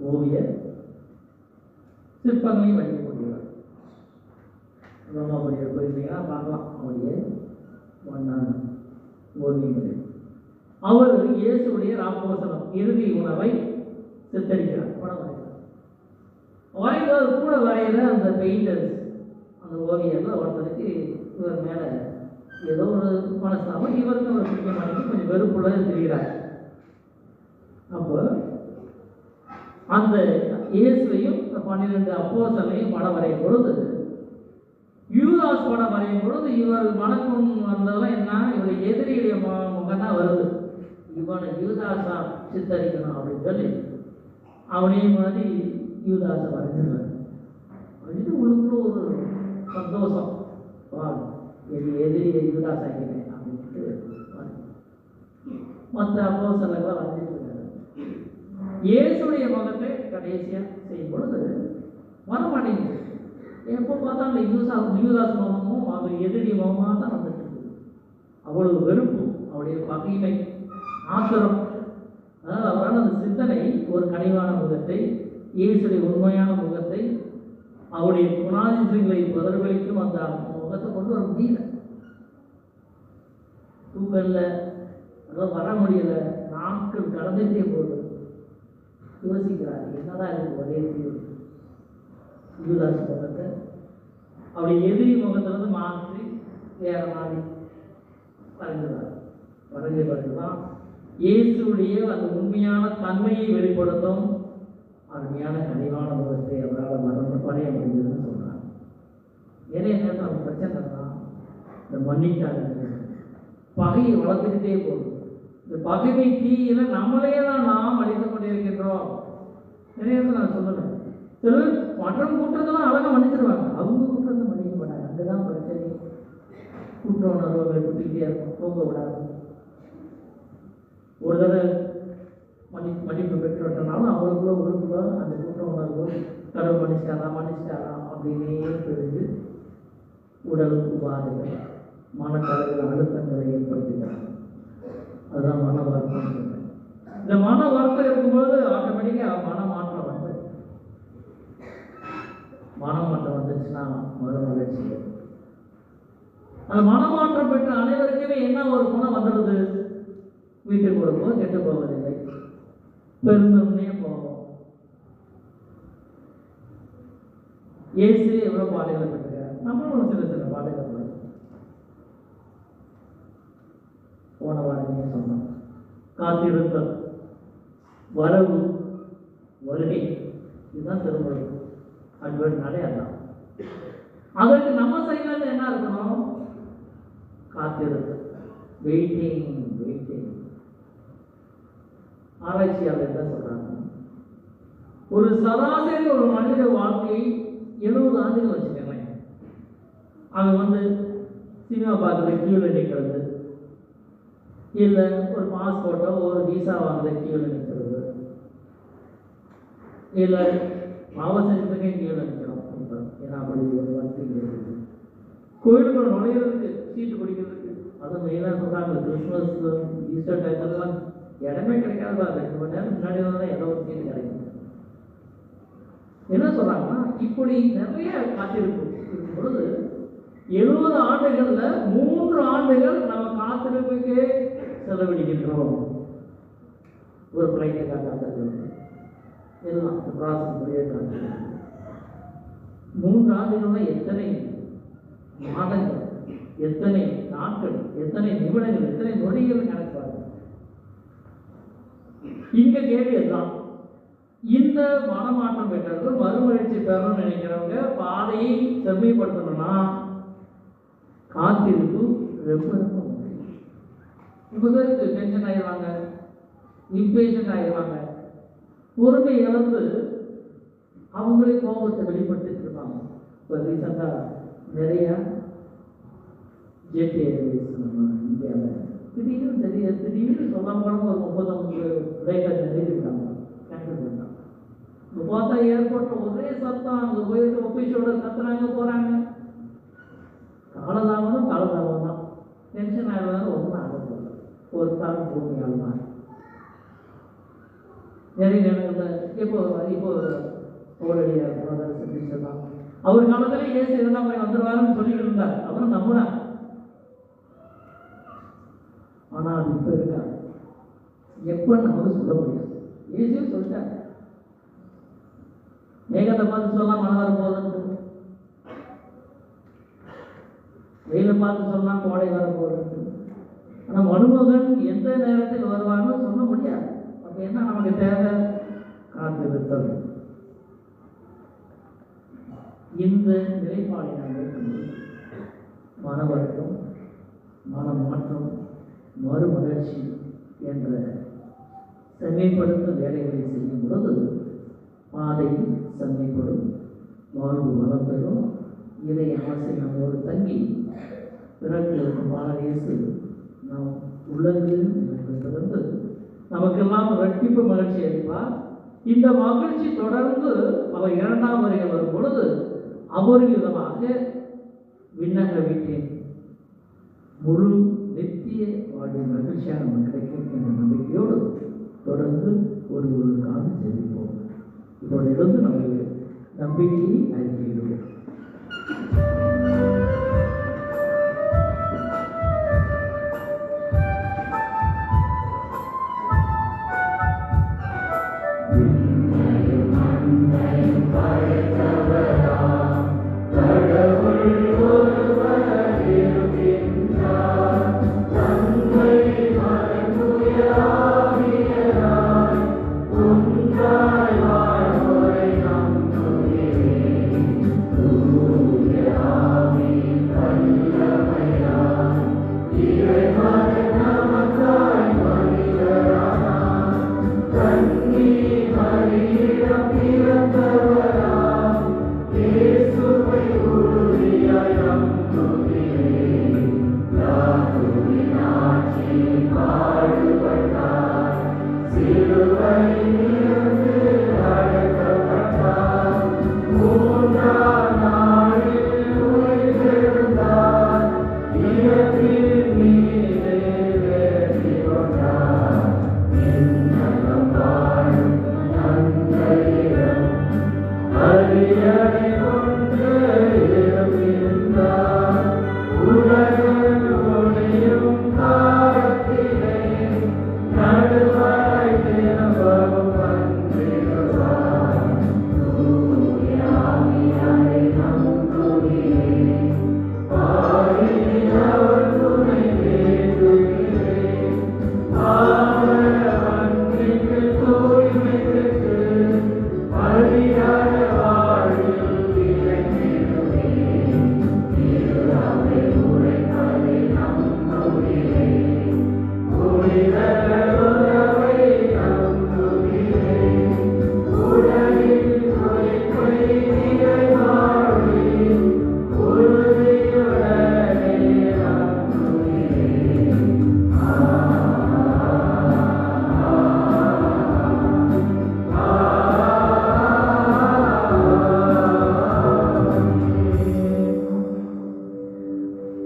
ஓவியர், சிற்பங்களையும் வைக்கக்கூடியவர். ரோமாபுரியில் போயிருந்தீங்கன்னா பார்க்கலாம் அவருடைய ஓவியங்கள். அவர் இயேசுடைய ராப்போசனம் இறுதி உணவை சித்தரிக்கிறார், படம் வரைகிறார். வரைவது கூட வரைகிற அந்த பெயிண்டர்ஸ், அந்த ஓவியர்கள் ஒருத்தருக்கு இவர் மேலே ஏதோ ஒரு மனசாமல் இவருக்கு ஒரு பிடிக்க மாட்டேங்குது, கொஞ்சம் வெறுப்புள்ள தெரிகிறார். அப்போ அந்த இயேசுவையும் 12 அப்போஸ்தலரையும் படம் வரையும் பொழுது, யூதாஸ் படம் வரையும் பொழுது இவர் மனக்குண் வந்ததெல்லாம் என்ன, இவருடைய எதிரியுடைய முகம் தான் வருது. இவனை யூதாஸா சித்தரிக்கணும் அப்படின்னு சொல்லி அவனையும் மாதிரி யூதாஸை வரைஞ்சிருவார். வரைஞ்சிட்டு உள்ளுக்குள்ள ஒரு சந்தோஷம், வா எதிரியை யூதாஸ் ஆகினேன் அப்படின்ட்டு மற்ற அப்போஸ்தலர்களாக வரைஞ்சிட்டு இருக்காரு. இயேசுடைய முகத்தை கடைசியாக செய்யும் பொழுது வரமாட்டேங்குது. எப்போ பார்த்தா அந்த யூதாஸ் முகமும் அவர் எதிரி முகமாக தான் வந்துட்டு இருக்குது. அவ்வளவு வெறுப்பு, அவருடைய பகைமை, ஆத்திரம். அதாவது அவரால் அந்த சிந்தனை ஒரு கனிவான முகத்தை, இயேசுடைய உண்மையான முகத்தை, அவருடைய குணாதிசயங்களை பிரதிபலிக்கும் அந்த முகத்தை கொண்டு வர முடியல. தூக்கல்ல, அதாவது வர முடியல. நாட்கள் கடந்துட்டே போகுது. யோசிக்கிறார், என்னதான் இருக்கு ஒரே தீர்வு. யூதாஸ் முகத்தை அவருடைய எதிரி முகத்திலிருந்து மாற்றி வேற மாதிரி வரைஞ்சிருவார். வரைஞ்ச பிறகுதான் இயேசுடைய அந்த உண்மையான தன்மையை வெளிப்படுத்தும் அருமையான கனிவான முகத்தை அவரால் வரைய முடிஞ்சதுன்னு சொல்றாங்க. நிறைய நேரத்தில் நம்ம பிரச்சனை தான் இந்த மன்னிக்காத பகையை வளர்த்துக்கிட்டே போகுது. இந்த பகைமை தீயில நம்மளே தான் நாம் அழித்து கொண்டிருக்கின்றோம். நிறைய நேரத்தில் நான் சொல்லுவேன், சிலர் மற்றம் குற்றத்தெல்லாம் அழகாக மன்னிச்சிருவாங்க, அவங்க குற்றத்தை மன்னிக்க மாட்டாங்க. அங்கதான் பிரச்சனை. குற்ற உணர்வுகளை குத்திக்கிட்டே இருக்கும், தூங்க விடாது. ஒரு தடவை மன்னிப்பு பெற்றுவிட்டனாலும் அவங்களுக்குள்ள ஒழுங்குல அந்த குற்ற உணர்வு கடவுள் மன்னிச்சிட்டாரா அப்படின்னே தெரிஞ்சு உடல் உபாதைகள், மனக்கடவுள் அழுத்தங்களை ஏற்படுத்துகிறாங்க. அதுதான் மன வருத்தம் சொல்றேன். இந்த மன வருத்தம் இருக்கும்போது ஆட்டோமேட்டிக்காக மனமாற்றம் வந்து, மனமாற்றம் வந்துச்சுன்னா மறுமலர்ச்சி. அந்த மனமாற்றம் பெற்ற அனைவருக்குமே என்ன ஒரு குணம் வந்துடுது? வீட்டுக்கு வரும்போது கெட்டு போவதில்லை, பெருந்தன்மையே போவோம். இயேசு எவ்வளவு பாடுகளை பெற்றார், நம்மளும் சில பாடுகள் போன வாரமே சொன்னோம். காத்திருத்தல், வரவு, வருகை, இதுதான் திருமணம். அட்வர்ட்னாலே அதான். அதற்கு நம்ம சைட்ல என்ன இருக்கணும்? காத்திருத்தல், வெயிட்டிங். ஆராய்ச்சியாளர் என்ன சொல்றாங்க, ஒரு சராசரி ஒரு மனித வாழ்க்கை 70 ஆண்டுகள் வச்சுக்கோங்க. அவன் வந்து சினிமா பார்க்குறது, கியூவில் நிற்கிறது, இல்லை ஒரு பாஸ்போர்ட்டோ ஒரு விசா வாங்குறது கியூவில் நிற்கிறது, இல்லை அவசரத்துக்கே கியூவில் நிற்கிறோம். ஏன்னா அப்படி ஒரு வாழ்க்கை இருக்குது. கோயிலுக்குள்ள நுழையிறதுக்கு, சீட்டு பிடிக்கிறதுக்கு, அதுவும் மெயினாக சொல்கிறாங்க கிறிஸ்மஸ் ஈஸ்டர் டயத்துலலாம் இடமே கிடைக்காது. 2 மணி நேரம் முன்னாடி தான் ஏதோ ஒரு சீட்டு கிடைக்கும். என்ன சொல்றாங்கன்னா, இப்படி நிறைய காத்திருப்பு இருக்கும் பொழுது 70 ஆண்டுகள்ல 3 ஆண்டுகள் நம்ம காத்திருப்புக்கே செலவழிக்கின்றோம். ஒரு பிள்ளைக்காக காத்திருக்கிறோம், எல்லாம் ப்ராசஸ் படியே காத்திருக்கிறோம். 3 ஆண்டுகள்ல எத்தனை மாதங்கள், எத்தனை நாட்கள், எத்தனை நிமிடங்கள், எத்தனை நொடிகள் கணக்காக. இங்க கேள்வி தான், இந்த மனமாற்றம் பெற்றவர்கள் மறுமலர்ச்சி பெறணும்னு நினைக்கிறவங்க பாதையை செம்மைப்படுத்தணும்னா காத்திருப்பு ரொம்ப ரொம்ப முக்கியம். ரொம்ப பேருக்கு டென்ஷன் ஆகிடுவாங்க, இம்பேஷண்ட் ஆகிடுவாங்க, பொறுமை இழந்து அவங்களே கோபத்தை வெளிப்படுத்திட்டு இருப்பாங்க. இப்போ ரீசெண்டாக நிறைய ஜெட் ஏர்வேஸ் நம்ம இந்தியாவில் திடீர்னு சொல்லாமல் ஒரு 30-50 ஃப்ளைட்டை நிறுத்திட்டாங்க, கேன்சல் பண்ணாங்க. இப்போ பார்த்தா ஏர்போர்ட்டில் ஒரே சத்தம், அங்கே போயிட்டு ஒஃபீஷியோட கத்துறாங்க போகிறாங்க. காலதாமதம் தான், டென்ஷன் ஆகிடுவாங்க, ஒன்றும் ஆக போகல. ஒரு காலம் பூமியால் தான் நிறைய நேரங்களில் இப்போ ஓரடியாக தான் அவர் காலத்தில் ஏசு 2ஆம் முறை வந்துடுவாருன்னு சொல்லிட்டு இருந்தார், அவரும் நம்பினார். ஆனால் அது இப்போ இருக்காது, எப்போ நமக்கு சொல்ல முடியாது. ஏசியும் சொல்லிட்டார், மேகத்தை பார்த்து சொல்லலாம் மழை வர போகுதுன்னு, வெயிலை பார்த்து சொல்லலாம் கோடை வர போகுதுன்னு. ஆனால் மருமகன் எந்த நேரத்தில் வருவான்னு சொல்ல முடியாது. அப்போ என்ன நமக்கு தேவை? காத்திருத்தல். இந்த நிலைப்பாடை நாம் மேற்கொண்டு மனவர்க்கம், மனமாற்றம், மறுமலர்ச்சி என்ற செம்மைப்படுத்த வேலைகளை செய்யும் பொழுது பாதை செம்மைப்படும், வாழ்வு வளம் பெறும், இறை ஆசை நம்மோடு தங்கி பிறகு இருக்கும் பாலநேசு நாம் உள்ளதில் திறந்து நமக்கெல்லாம் இரட்டிப்பு மகிழ்ச்சி அளிப்பார். இந்த மகிழ்ச்சி தொடர்ந்து அவர் 2ஆம் வருகை வரும் பொழுது அபரிவிதமாக விண்ணக வீட்டின் முழு நித்திய வாழ்வின் மகிழ்ச்சியாக நமக்கு கிடைக்கும் என்ற நம்பிக்கையோடு தொடர்ந்து ஒருவருக்காக ஜெபிப்போம். இப்போது இருந்து நமக்கு நம்பிக்கையை அறிக்கையிடுவோம்.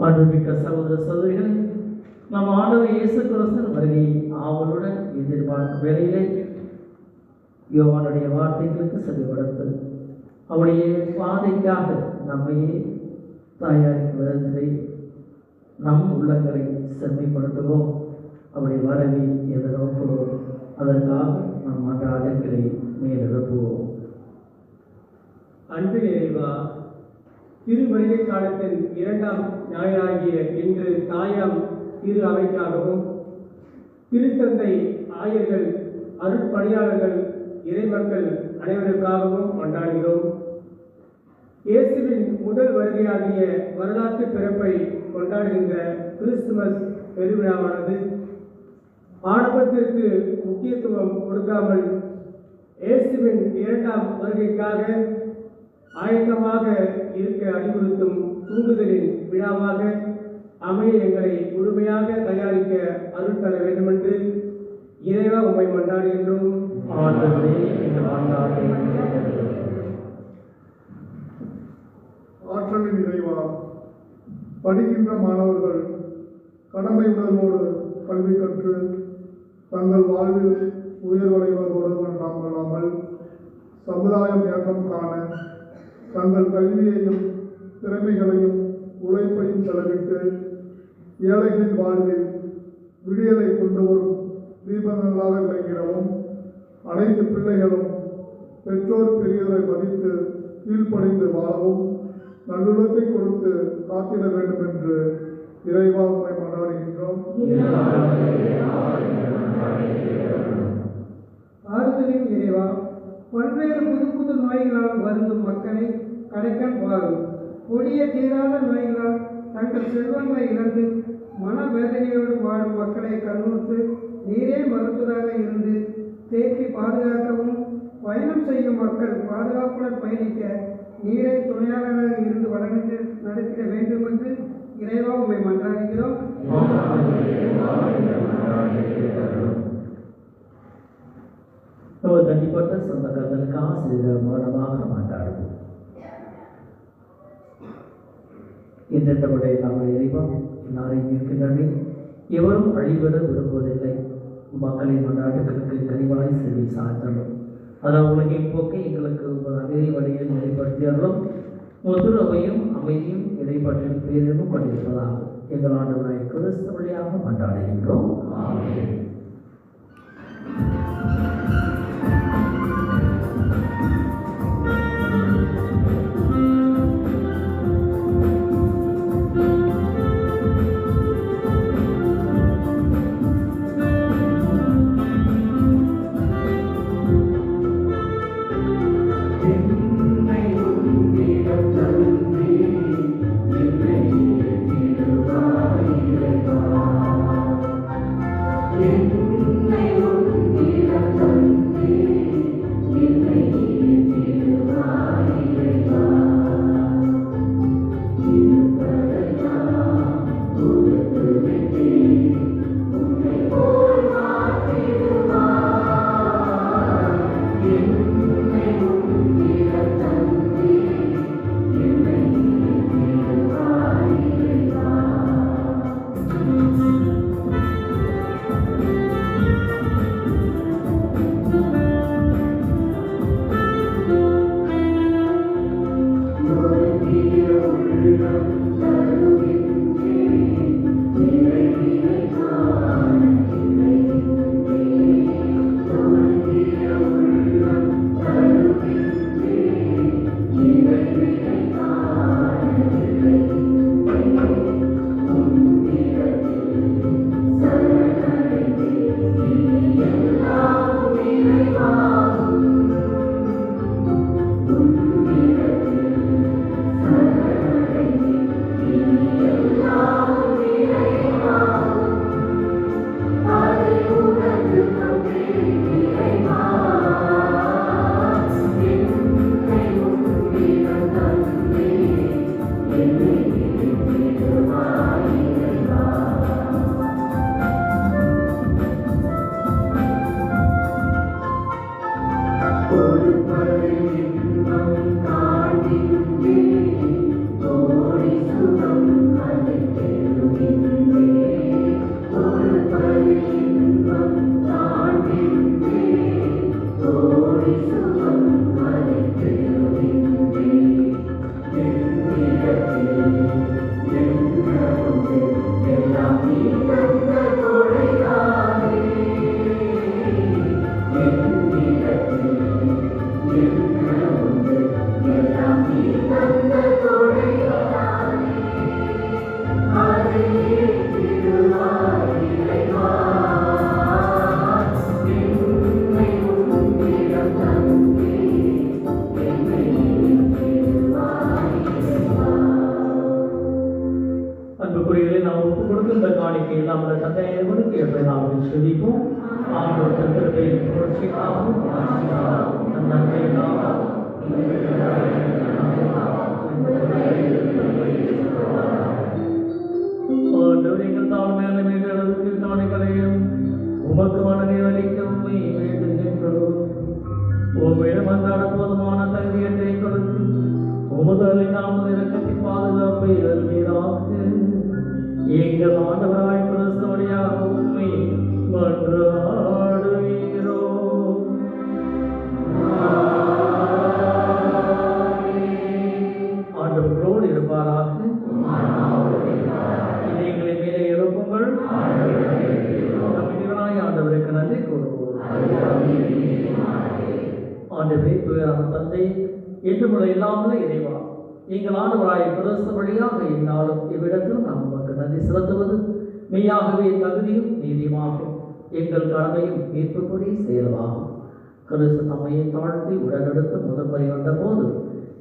அன்புமிக்க சகோதர சகோதரிகள், நம் ஆண்டவர் இயேசு கிறிஸ்துவின் வருகையை ஆவலுடன் எதிர்பார்க்கும் வேளையிலே யோவானுடைய வார்த்தைகளுக்கு செவிமடுத்து அவருடைய பாதைக்காக நம்மையே தயாரிக்கும் விதத்திலே நம் உள்ளங்களை செம்மைப்படுத்துவோம். அவருடைய வரவை எதிர்நோக்குவோம். அதற்காக நம் மன்றாட்டுகளை மேலெழுப்புவோம். அன்பு இறைவா, திருவருகை காலத்தின் 2ஆம் ஞாயிறாகிய இன்று தாயாம் திரு அவைக்காகவும் திருத்தந்தை ஆயர்கள் அருட்பணியாளர்கள் இறைமக்கள் அனைவருக்காகவும் கொண்டாடுகிறோம். இயேசுவின் முதல் வருகையாகிய வரலாற்று பிறப்பை கொண்டாடுகின்ற கிறிஸ்துமஸ் பெருவிழாவானது ஆடம்பரத்திற்கு முக்கியத்துவம் கொடுக்காமல் இயேசுவின் 2ஆம் வருகைக்காக ஆயத்தமாக இருக்க அறிவுறுத்தும் தூண்டுதலின் விழாவாக அமைய எங்களை முழுமையாக தயாரிக்க அருள் தர வேண்டுமென்று இறைவா உம்மை மன்றாடுகின்றோம். ஆற்றலின் இறைவா, படிக்கின்ற மாணவர்கள் கடமை உணர்வோடு கல்வி கற்று தங்கள் வாழ்வில் உயர்வடைவதோடு மட்டுமல்லாமல் சமுதாயம் ஏற்றம் காண தங்கள் கல்வியையும் திறமைகளையும் உழைப்பையும் செலவிட்டு ஏழைகளின் வாழ்வில் விடியலை கொண்டு வரும் தீபங்களாக விளங்கிடவும் அனைத்து பிள்ளைகளும் பெற்றோர் பெரியோரை மதித்து கீழ்ப்படிந்து வாழவும் நல்லுள்ளத்தை கொடுத்து காத்திட வேண்டும் என்று இறைவா உம்மை மன்றாடுகின்றோம். ஆறுதலின் இறைவா, பல்வேறு புது புது நோய்களால் வருந்தும் மக்களை கடைக்கண் வாழும். கொடிய தீராத நோய்களால் தங்கள் செல்வங்களை இழந்து மனவேதனையோடு வாழும் மக்களை கண்ணூர்த்து நீரே மருத்துவராக இருந்து தேக்கி பாதுகாக்கவும், பயணம் செய்யும் மக்கள் பாதுகாப்புடன் பயணிக்க நீரை துணையாளராக இருந்து வழங்கி நடத்திட வேண்டும் என்று இறைவா உம்மை மன்றாடுகிறோம். தனிப்பட்ட சொந்தங்களுக்காக சிறிது மௌனமாக மாட்டாடுவோம். என்றுடைய நாங்கள் இறைவா எல்லாரையும் இருக்கின்றனே, எவரும் அழிவிட விரும்புவதில்லை. மக்களின் மன்றாட்டுகளுக்கு கனிவாய் செல்வி சாத்தலும் அதான் உலகின் போக்கை எங்களுக்கு அதே வழியில் நிலைப்படுத்தியர்களும் முதுரவையும் அமைதியும் இடைப்பற்றின் பேரிலும் கொண்டிருப்பதாகும் எங்கள் ஆண்டவராய் கிறிஸ்து வழியாக மன்றாடுகின்றோம். Thank you. அன்புக்குரியவர்களை நாம் ஒப்புக் கொடுக்கும் இந்த காணிக்கை நம்முடைய தந்தையை கொடுக்க எப்படி நாம் செழிப்போம். ஆண்டவர் திருப்பை புரட்சிக்காகவும் எங்கள் தாழ்மையான மீட்டளவுக்கு காணிகளையும் உமக்கு மனதை அளிக்க உண்மை வேண்டுகின்றோம். உம்மிடம் அன்றாட போதுமான தகுதியத்தை கொடுத்து உமது நாமது இறக்கத்தின் பாதுகாப்பை அருள்வீராக. எங்கள் ஆண்டவராய் கிறிஸ்து வழியாக உம்மை மன்றாடுகிறோம். ஆண்டவர்களோடு இருப்பாராக. இதை மேலே எழுப்புங்கள். நம்மிடனாய் ஆண்டவருக்கு நன்றி கூறுவோம். ஆண்டவரே, தூயரான தந்தை, என்றுமுள்ள இல்லாமல இறைவா, எங்கள் ஆண்டவராய் கிறிஸ்து வழியாக இந்நாளும் இவ்விடத்திலும் நாம் உமக்கு நன்றி செலுத்துவது மெய்யாகவே தகுதியும் நீதியுமாகும். எங்கள் கடமையும் மீட்புக்குரிய செயலுமாகும். கிறிஸ்து தம்மையை தாழ்த்தி உடனெடுத்து முதன்முறை வந்த போது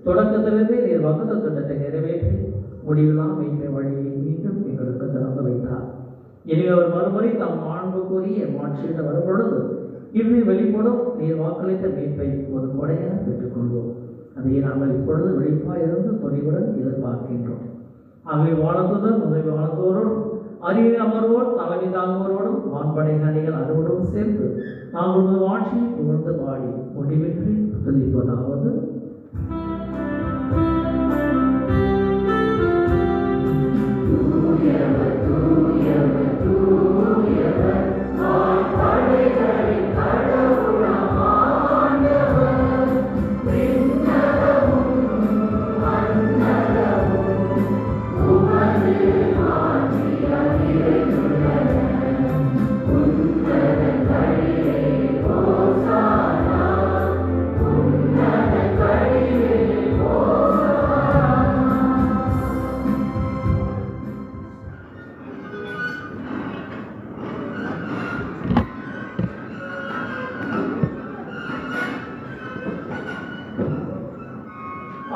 தொடக்கத்திலிருந்தே நீர் வகுத்த திட்டத்தை நிறைவேற்றி முடிவிலாம் மீட்பை வழியை மீண்டும் எங்களுக்கு திறந்து வைத்தார். எனவே அவர் மறுமுறை தம் மாண்புக்குரிய மாற்றிட வரும்பொழுது இறுதி வெளிப்படும் நீர் வாக்களித்த மீட்பை ஒரு கொடையென பெற்றுக்கொள்வோம். அதை நாங்கள் இப்பொழுது வெளிப்பாயிருந்து துணிவுடன் எதிர்பார்க்கின்றோம். ஆகவே வானத்துடன் உதவி வானத்தோரோடும் அரிய அமர்வோர் தலைமை தாங்குவோரோடும் வான்படை அணிகள் அறுவடும் சேர்ந்து நாங்கள் ஆட்சியை புகழ்ந்து பாடி முடிவின்றி துதிப்பதாவது.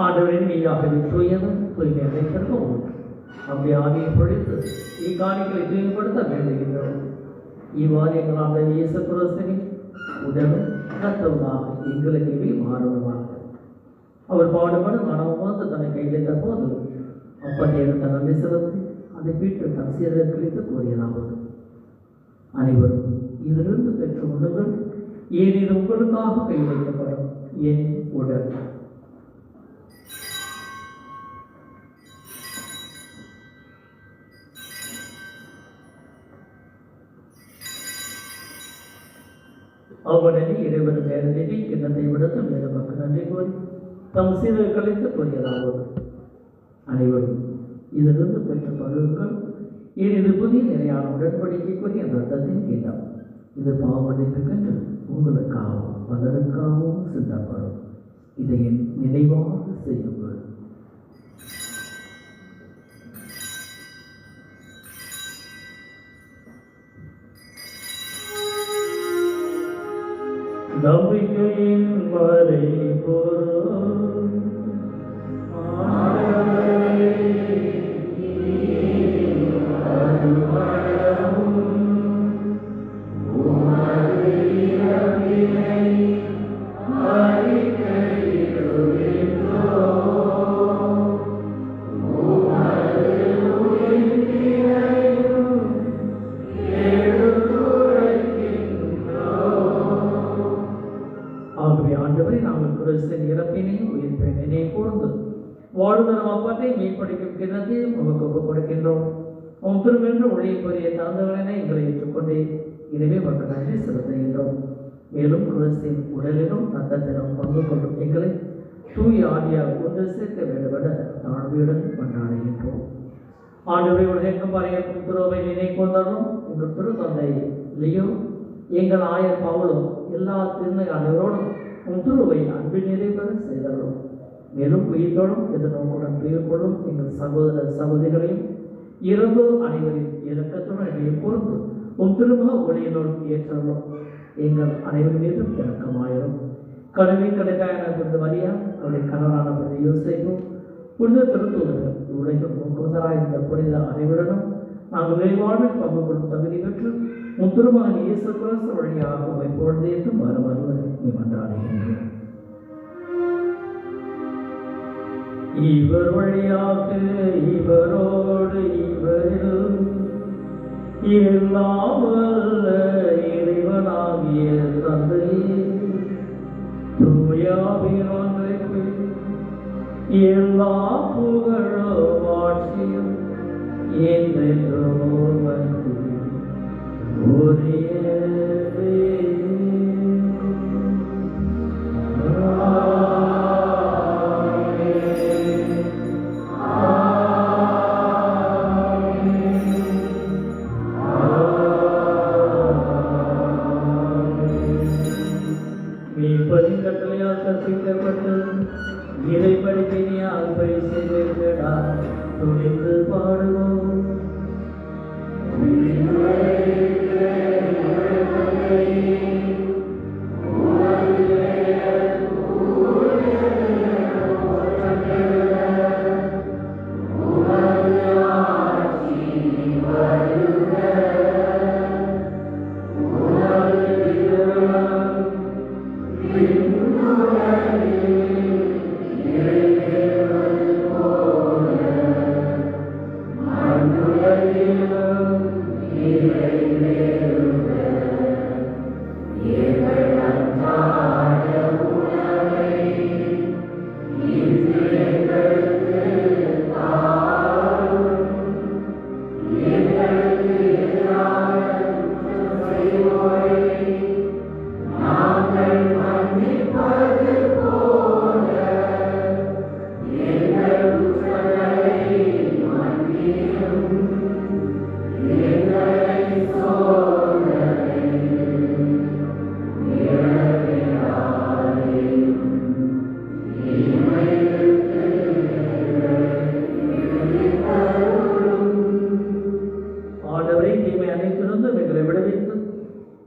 ஆண்டவரின் மெய்யாகவே தூயவர் தூய்மை அனைத்திற்கும் உண்டு. அப்படி ஆவியை பொழித்து இக்காணிகளை தூய்மைப்படுத்த வேண்டுகின்றோம். இவ்வாறு எங்கள் ஆண்டவர் இயேசு கிறிஸ்துவின் உடலும் இரத்தமுமாக எங்களுக்கு மாறுவதாக. அவர் பாடுபட மனம் வந்து தன்னை கையெழுத்த போது அப்படி எடுத்த நன்றி செலுத்தி அதை வீட்டு தன் சீரர் கழித்து கூறியதாவது: அனைவரும் இதிலிருந்து பெற்று கொள்ளுங்கள், ஏன் இது உங்களுக்காக கையெழுத்தப்படும் என் உடல். அவனே இறைவன் நேரடி கிண்ணத்தை விடுத்து மேலுமக்கு நன்றி கூறி தம் சீரர் கழித்து கூறியதாவது: அனைவரும் இதிலிருந்து பெற்ற பருவங்கள் ஏன் இது புதிய நிலையான உடன்படிக்கைக்குரிய ரத்தத்தின் கிண்ணம். இது பாவமன்னிப்புக்கென்று உங்களுக்காகவும் பலருக்காகவும் சிந்தப்படும். இதை என் நினைவாக செய்யுங்கள். நம்பிக்கையின் வரை பொருள் வாழ்தரும் அப்பத்தை மீன்படிக்கும் கிண்ணத்தையும் உமக்கு ஒப்புக் கொடுக்கின்றோம். உம் திருமென்று ஒளியக்கூடிய தந்தங்களினை எங்களை ஏற்றுக்கொண்டே எனவே மக்கள் நன்றி செலுத்துகின்றோம். மேலும் கிறிஸ்தின் உடலிலும் ரத்தத்திலும் பங்கு கொள்ளும் எங்களை தூய ஆவியாக கொண்டு சேர்க்க வேண்டுமென தாழ்மையுடன் கொண்டாடுகின்றோம். ஆண்டவரை உலகெங்கும் பறையக்கும் திருவை நினைக்கொண்டாலும் எங்கள் திருத்தந்தை லியோ, எங்கள் ஆயர் பவுலும் எல்லா திருநை அனைவரோடும் உம் திருவை அன்பின் நிறைவேற செய்தரும். மேலும் உயிர்த்தோடும் எதிர்நோக்குடன் துயில் கொள்ளும் எங்கள் சகோதர சகோதரிகளையும் இறந்தோர் அனைவரின் இறக்கத்துடன் இடையே பொறுத்து உம் திருமுக ஒளியினோடு ஏற்றலும் எங்கள் அனைவரின் மீதும் இறக்கமாயிரும். கடமை கிடைத்தாயன புரிந்து மரியா, அவருடைய கணவரான புரிந்து யோசேப்பு, புனித திருத்தூதர் உலகின் முழுவதராயிருந்த புனித அனைவருடனும் நாங்கள் விரைவாழ்வில் பங்கு கொள்ளும் தகுதி பெற்று முத்திருமகன் இயேசு கிறிஸ்து வழியாக எப்பொழுதேற்றும் வருவது மன்றாடுகின்றோம். இவர் வழியாக இவரோடு இவரில் எல்லாம் வல்ல இறைவனாகிய தந்தையே தூயாவின் ஒன்றைக்கு எல்லா புகழும் ஆட்சியும் என்றென்றும் உமக்கு உரியவே. கட்டளையால் கற்பிக்கப்பட்டு இறை படிப்பினியால் பணி செய்திருக்கடா துணிந்து பாடுவோம்.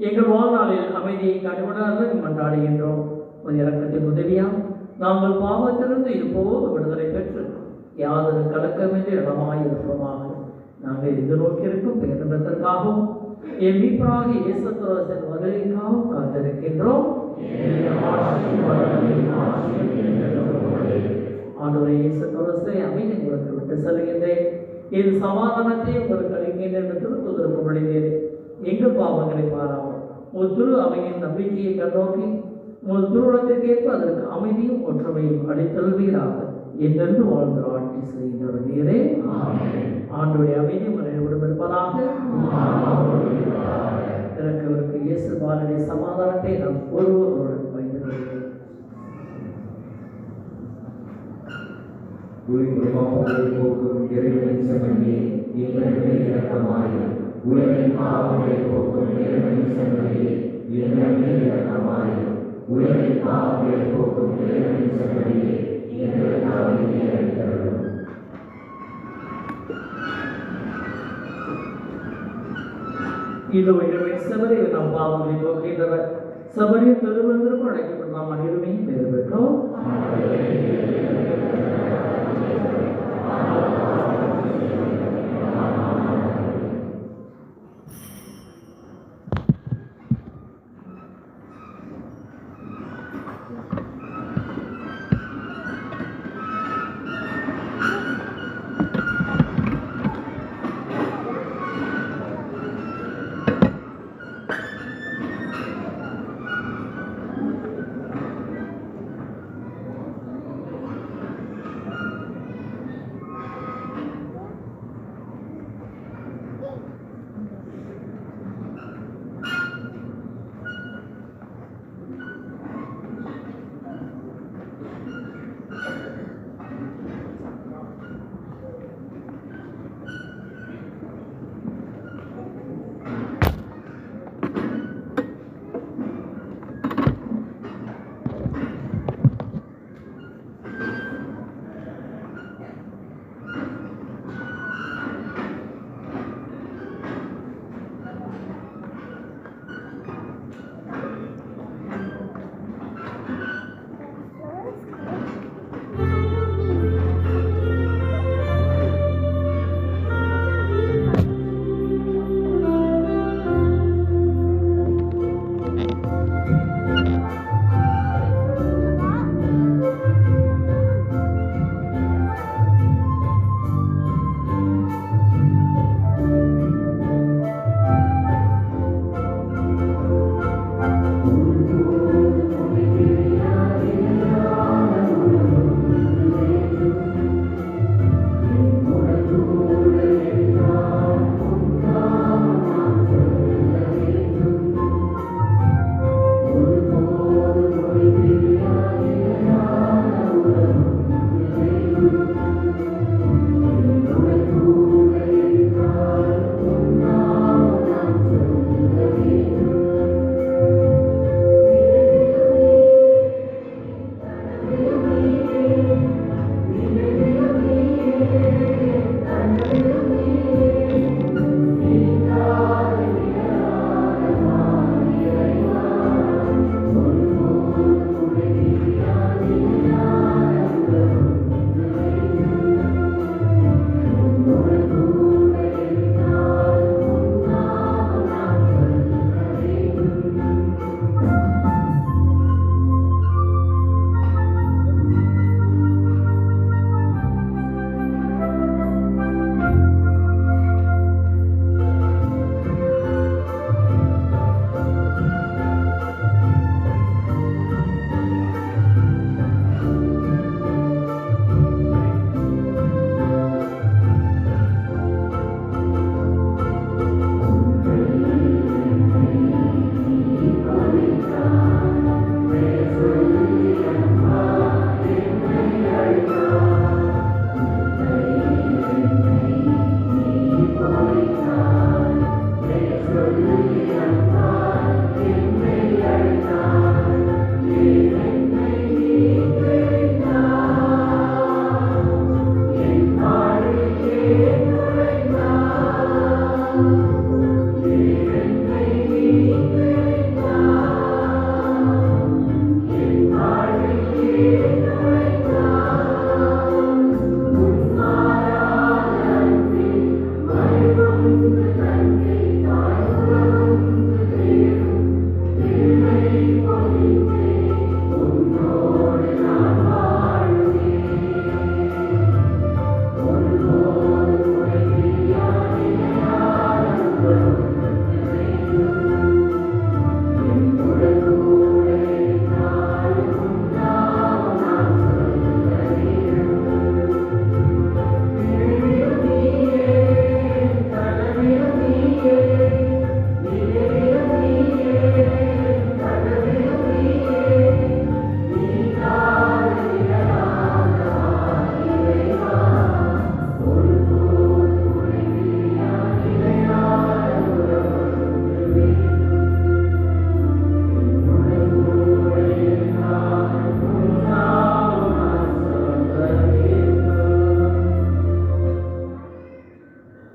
எங்கள் வாழ்நாளில் அமைதியை கடுமையாக மன்றாடுகின்றோம். இறக்கத்தின் உதவியால் நாங்கள் பாவத்திலிருந்து இப்போது விடுதலை பெற்று யாதொரு கலக்கமின்றி இடமாயிருப்போமாக. நாங்கள் எதிர்நோக்கியிருக்கும் பேரின்பத்திற்காகவும் என் மீட்பராக இயேசு கிறிஸ்துவின் வருகைக்காகவும் காத்திருக்கின்றோம். ஆண்டவரே இயேசு கிறிஸ்துவை அமைதி உங்களுக்கு விட்டு செல்கின்றேன். இது சமாதானத்தை உங்களுக்கு அளிக்கின்றேன் என்று திருத்தூதருக்கு மொழிந்தேன். எங்கள் பாவங்களை பாராமல் ஒரு திரு அவையின் நம்பிக்கையை கண்ணோக்கி உங்கள் திருவுளத்திற்கேற்ப அதற்கு அமைதியும் ஒற்றுமையும் அளித்தல்வீராக என்றென்று வாழ்ந்து ஆட்சி செய்கின்றவர் நீரே. ஆண்டுடைய அமைதி மனைவிடம் இருப்பதாக. இறக்கவருக்கு இயேசு பாலனுடைய சமாதானத்தை நாம் ஒருவருடன் பயந்துள்ளோம். உலகின் பாவங்களை போக்கும் இறைவனின் செம்மறியே எங்கள் மேல் இரக்கமாயிரும். உலகின் பாவங்களை போக்கும் இறைவனின் செம்மறியே எங்களுக்கு அமைதியை அளித்தருளும். இதோ இறைவனின் செம்மறி நம் பாவங்களை போக்குகின்றவர். செம்மறியின் திருவிருந்திற்கு அழைக்கப்பட்ட நாம் அனைவருமே பெயர் பெற்றோம்.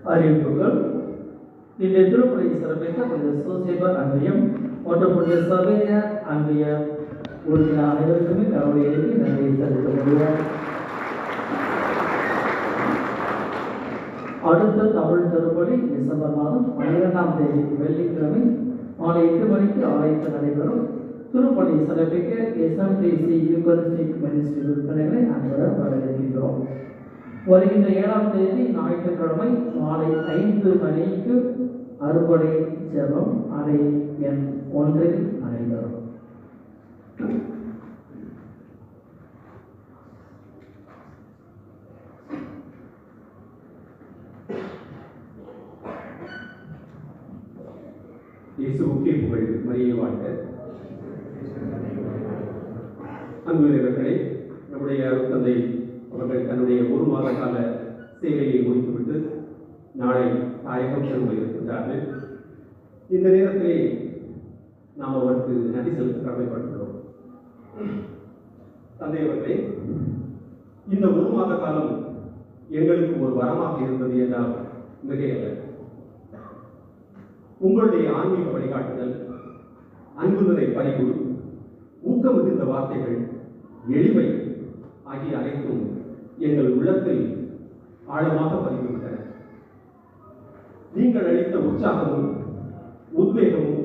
அறிவிப்புகள். இன்றைய திருப்பலி சிறப்பித்த புனித சூசேப்பர் அன்றையும் மற்றும் புனித சபையார் அன்றைய உறுப்பினர் அனைவருக்குமே கடவுளை எழுப்பி நன்றியை தெரிவிக்க முடியும். அடுத்த தமிழ் திருப்பலி டிசம்பர் மாதம் 12ஆம் தேதி வெள்ளிக்கிழமை மாலை 8 மணிக்கு ஆலயத்தில் நடைபெறும். திருப்பலி சிறப்பிக்க SMTC யூகரிஸ்டிக் மினிஸ்ட்ரி உறுப்பினர்களை அன்புடன் வரவேற்கிறோம். வருகின்ற 7ஆம் தேதி ஞாயிற்றுக்கிழமை மாலை 5 மணிக்கு அறுபடை ஜெபம் அறை எண் 1 நடைபெறும். இயேசுவுக்கே புகழ், மரியே வாழ்க. அன்புள்ளவர்களே, நம்முடைய அருட்தந்தை அவர்கள் தன்னுடைய 1 மாத கால சேவையை முடித்துவிட்டு நாளை தாயகம் திரும்ப இருக்கின்றார்கள். இந்த நேரத்திலே நாம் அவருக்கு நன்றி செலுத்த கடமைப்பட்டுள்ளோம். தந்தை அவர்களே, இந்த 1 மாத காலம் எங்களுக்கு ஒரு வரமாக இருந்தது என்றால் மிகையல்ல. உங்களுடைய ஆன்மீக வழிகாட்டுதல், அன்புநிலை பணிக்குழு, ஊக்கம் மிகுந்த வார்த்தைகள், எளிமை ஆகிய அனைத்தும் எங்கள் உள்ளத்தில் ஆழமாக பதிந்துவிட்டன. நீங்கள் அளித்த உற்சாகமும் உத்வேகமும்,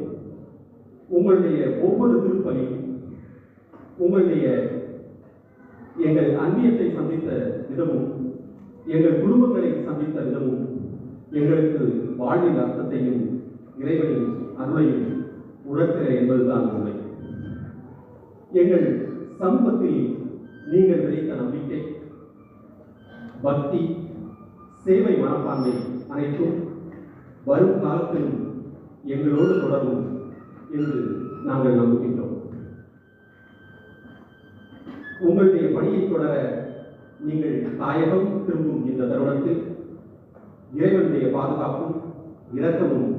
உங்களுடைய ஒவ்வொரு திருப்பலியும், உங்களுடைய எங்கள் அந்நியத்தை சந்தித்த விதமும், எங்கள் குடும்பங்களை சந்தித்த விதமும் எங்களுக்கு வாழ்வின் அர்த்தத்தையும் இறைவனின் அருளையும் உணர்கிற என்பதுதான் உண்மை. எங்கள் சமூகத்தில் நீங்கள் விதைத்த நம்பிக்கை, பக்தி, சேவை மனப்பான்மை அனைத்தும் வரும் காலத்திலும் எங்களோடு தொடரும் என்று நாங்கள் நம்புகின்றோம். உங்களுடைய பணியை தொடர நீங்கள் தாயகம் திரும்பும் இந்த தருணத்தில் இறைவனுடைய பாதுகாப்பும் இரக்கமும்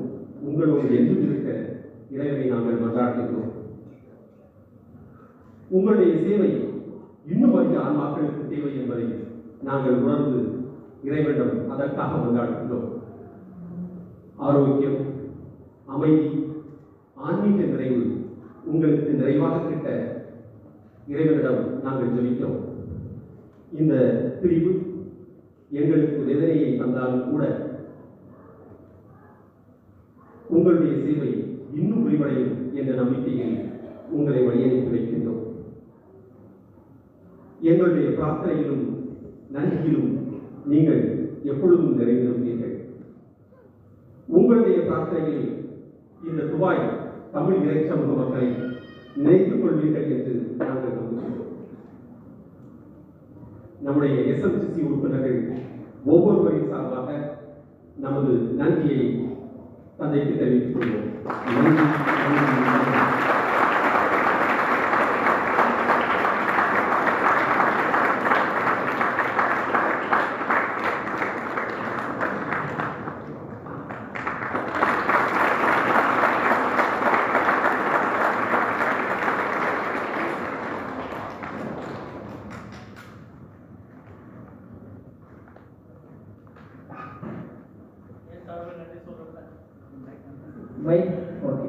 உங்களோடு என்றும் இருக்க இறைவனை நாங்கள் மன்றாடுகின்றோம். உங்களுடைய சேவை இன்னும் அதிக ஆன்மாக்களுக்கு தேவை என்பதை நாங்கள் உணர்ந்து இறைவனிடம் அதற்காக மன்றாடுகின்றோம். ஆரோக்கியம், அமைதி, ஆன்மீக நிறைவு உங்களுக்கு நிறைவாக கிட்ட இறைவனிடம் நாங்கள் ஜெபிக்கிறோம். இந்த பிரிவு எங்களுக்கு வேதனையை தந்தாலும் கூட உங்களுடைய சேவை இன்னும் விரிவடையும் என்ற நம்பிக்கையில் உங்களை வழியனுப்பி வைக்கின்றோம். எங்களுடைய பிரார்த்தனையிலும் நன்றியிலும் நீங்கள் எப்பொழுதும் நிறைந்திருப்பீர்கள். உங்களுடைய பிரார்த்தனையில் இந்த துபாய் தமிழ் இறை சமூக மக்களை நினைத்துக் கொள்வீர்கள் என்று நாங்கள் நம்புகிறோம். நம்முடைய SMTC உறுப்பினர்கள் ஒவ்வொருவரின் சார்பாக நமது நன்றியை தந்தைக்கு தெரிவித்துக் கொள்வோம். ஓகே,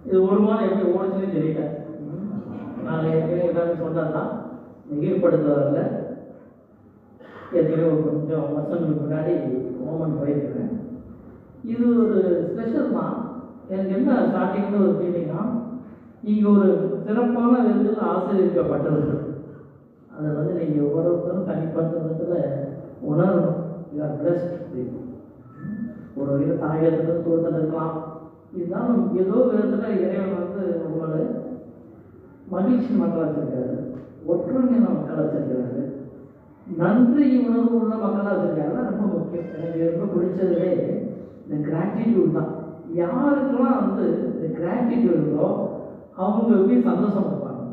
இது 1 மாதம் எப்படி ஓடுச்சுன்னு தெரியல. நான் ஏற்கனவே சொன்னதான் மிகைப்படுத்துவதில்ல. ஏற்கனவே கொஞ்சம் வருஷங்களுக்கு முன்னாடி ஓமன் போயிருக்கிறேன். இது ஒரு ஸ்பெஷல் தான். எனக்கு என்ன ஸ்டார்டிங்கில் ஒரு ஃபீலிங்னா, நீங்கள் ஒரு சிறப்பான விதத்தில் ஆசீர்வதிக்கப்பட்டவர்கள். அதை நீங்கள் ஒவ்வொருத்தரும் தனிப்பட்ட விதத்தில் உணரணும். You are blessed. ஒரு வகையில் தாயகத்துக்கு தூரத்தில் இருக்கலாம். இதுதான் ஏதோ விதத்தில் இறைவன் உங்களை மகிழ்ச்சி மக்கள் வச்சிருக்காரு, ஒற்றுமையான மக்கள் வச்சிருக்கிறாரு, நன்றி உணர்வு உள்ள மக்களாக வச்சிருக்காரு. ரொம்ப முக்கியம். எனக்கு ரொம்ப பிடிச்சதுலே இந்த கிராட்டிடியூட் தான். யாருக்கெல்லாம் இந்த கிராட்டிடியூட் இருக்கோ அவங்க போய் சந்தோஷம் இருப்பாங்க.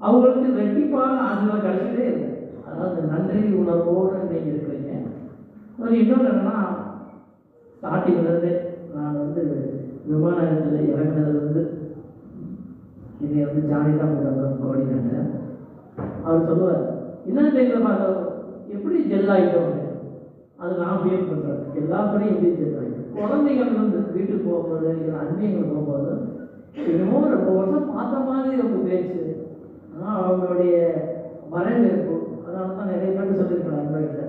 அவங்களுக்கு ரெட்டிப்பான ஆசீர்வாதம் கிடைச்சிட்டே இருக்கு. அதாவது நன்றி உணர்வோடு நீங்கள் இருக்கிறீங்க. இன்னொன்று என்னன்னா, ஸ்டார்டிங்லேருந்து நான் விமான நிலையத்தில் இறங்கினதுலேருந்து என்னை ஜானி தான் கோஆர்டினேட்டர். அவர் சொல்லுவார், என்ன தெரியல எப்படி ஜெல் ஆகிட்டோம். அது நான் அன்பியம் பண்ணுறாரு. எல்லா பணியும் எப்படி செய்வாங்க. குழந்தைகள் வந்து வீட்டுக்கு போகும்போது இல்லை அன்பியங்கள் போகும்போது இன்னும் ரொம்ப வருஷம் பார்த்த மாதிரி அவங்க பேச்சு, ஆனால் அவங்களுடைய வரவேற்பு. அதனால தான் நிறைய பேர் சொல்லியிருக்காங்க அன்பர்கிட்ட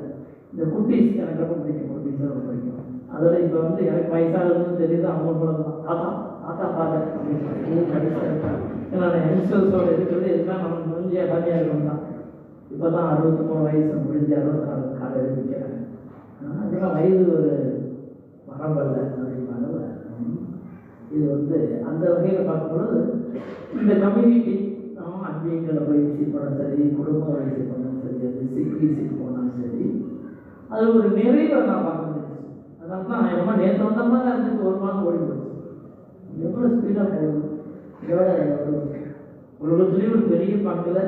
இந்த குட்டீஸ் எனக்கு ரொம்ப பிடிக்கும், குட்டீஸ் ரொம்ப பிடிக்கும். அதில் இப்போ வந்து எனக்கு வயசாகுதுன்னு தெரியுது, அவங்க மூலம் தாத்தா தாத்தா பாரு அப்படின்னு கடைசியாக இருப்பாங்க. ஏன்னா யங்ஸ்டர்ஸோட இருக்கிறது எதுலாம் நம்ம முடிஞ்ச எல்லாமே இருக்கும் தான். இப்போ தான் 63 வயசு முடிஞ்சு 64 காலை எடுத்துக்கிறேன். அதெல்லாம் வயது ஒரு வரம்பல்ல அப்படின்னால இது வந்து அந்த வகையில் பார்க்கும்பொழுது இந்த கம்யூனிட்டி அன்பியங்களை போய் விசிட் பண்ணாலும் சரி, குடும்பம் விசிட் பண்ணாலும் சரி, அது சிக் விசிட் போனாலும் சரி, அது ஒரு நிறைவை நான் பார்க்க முடியாது. அதனால தான் எவ்வளோ நேற்று வந்த மாதிரி இருந்துச்சு, ஒரு மாதம் ஓடி போச்சு. எவ்வளோ ஸ்பீடாக போகுது. இதோட உலகத்துலேயும் ஒரு பெரிய பங்கில்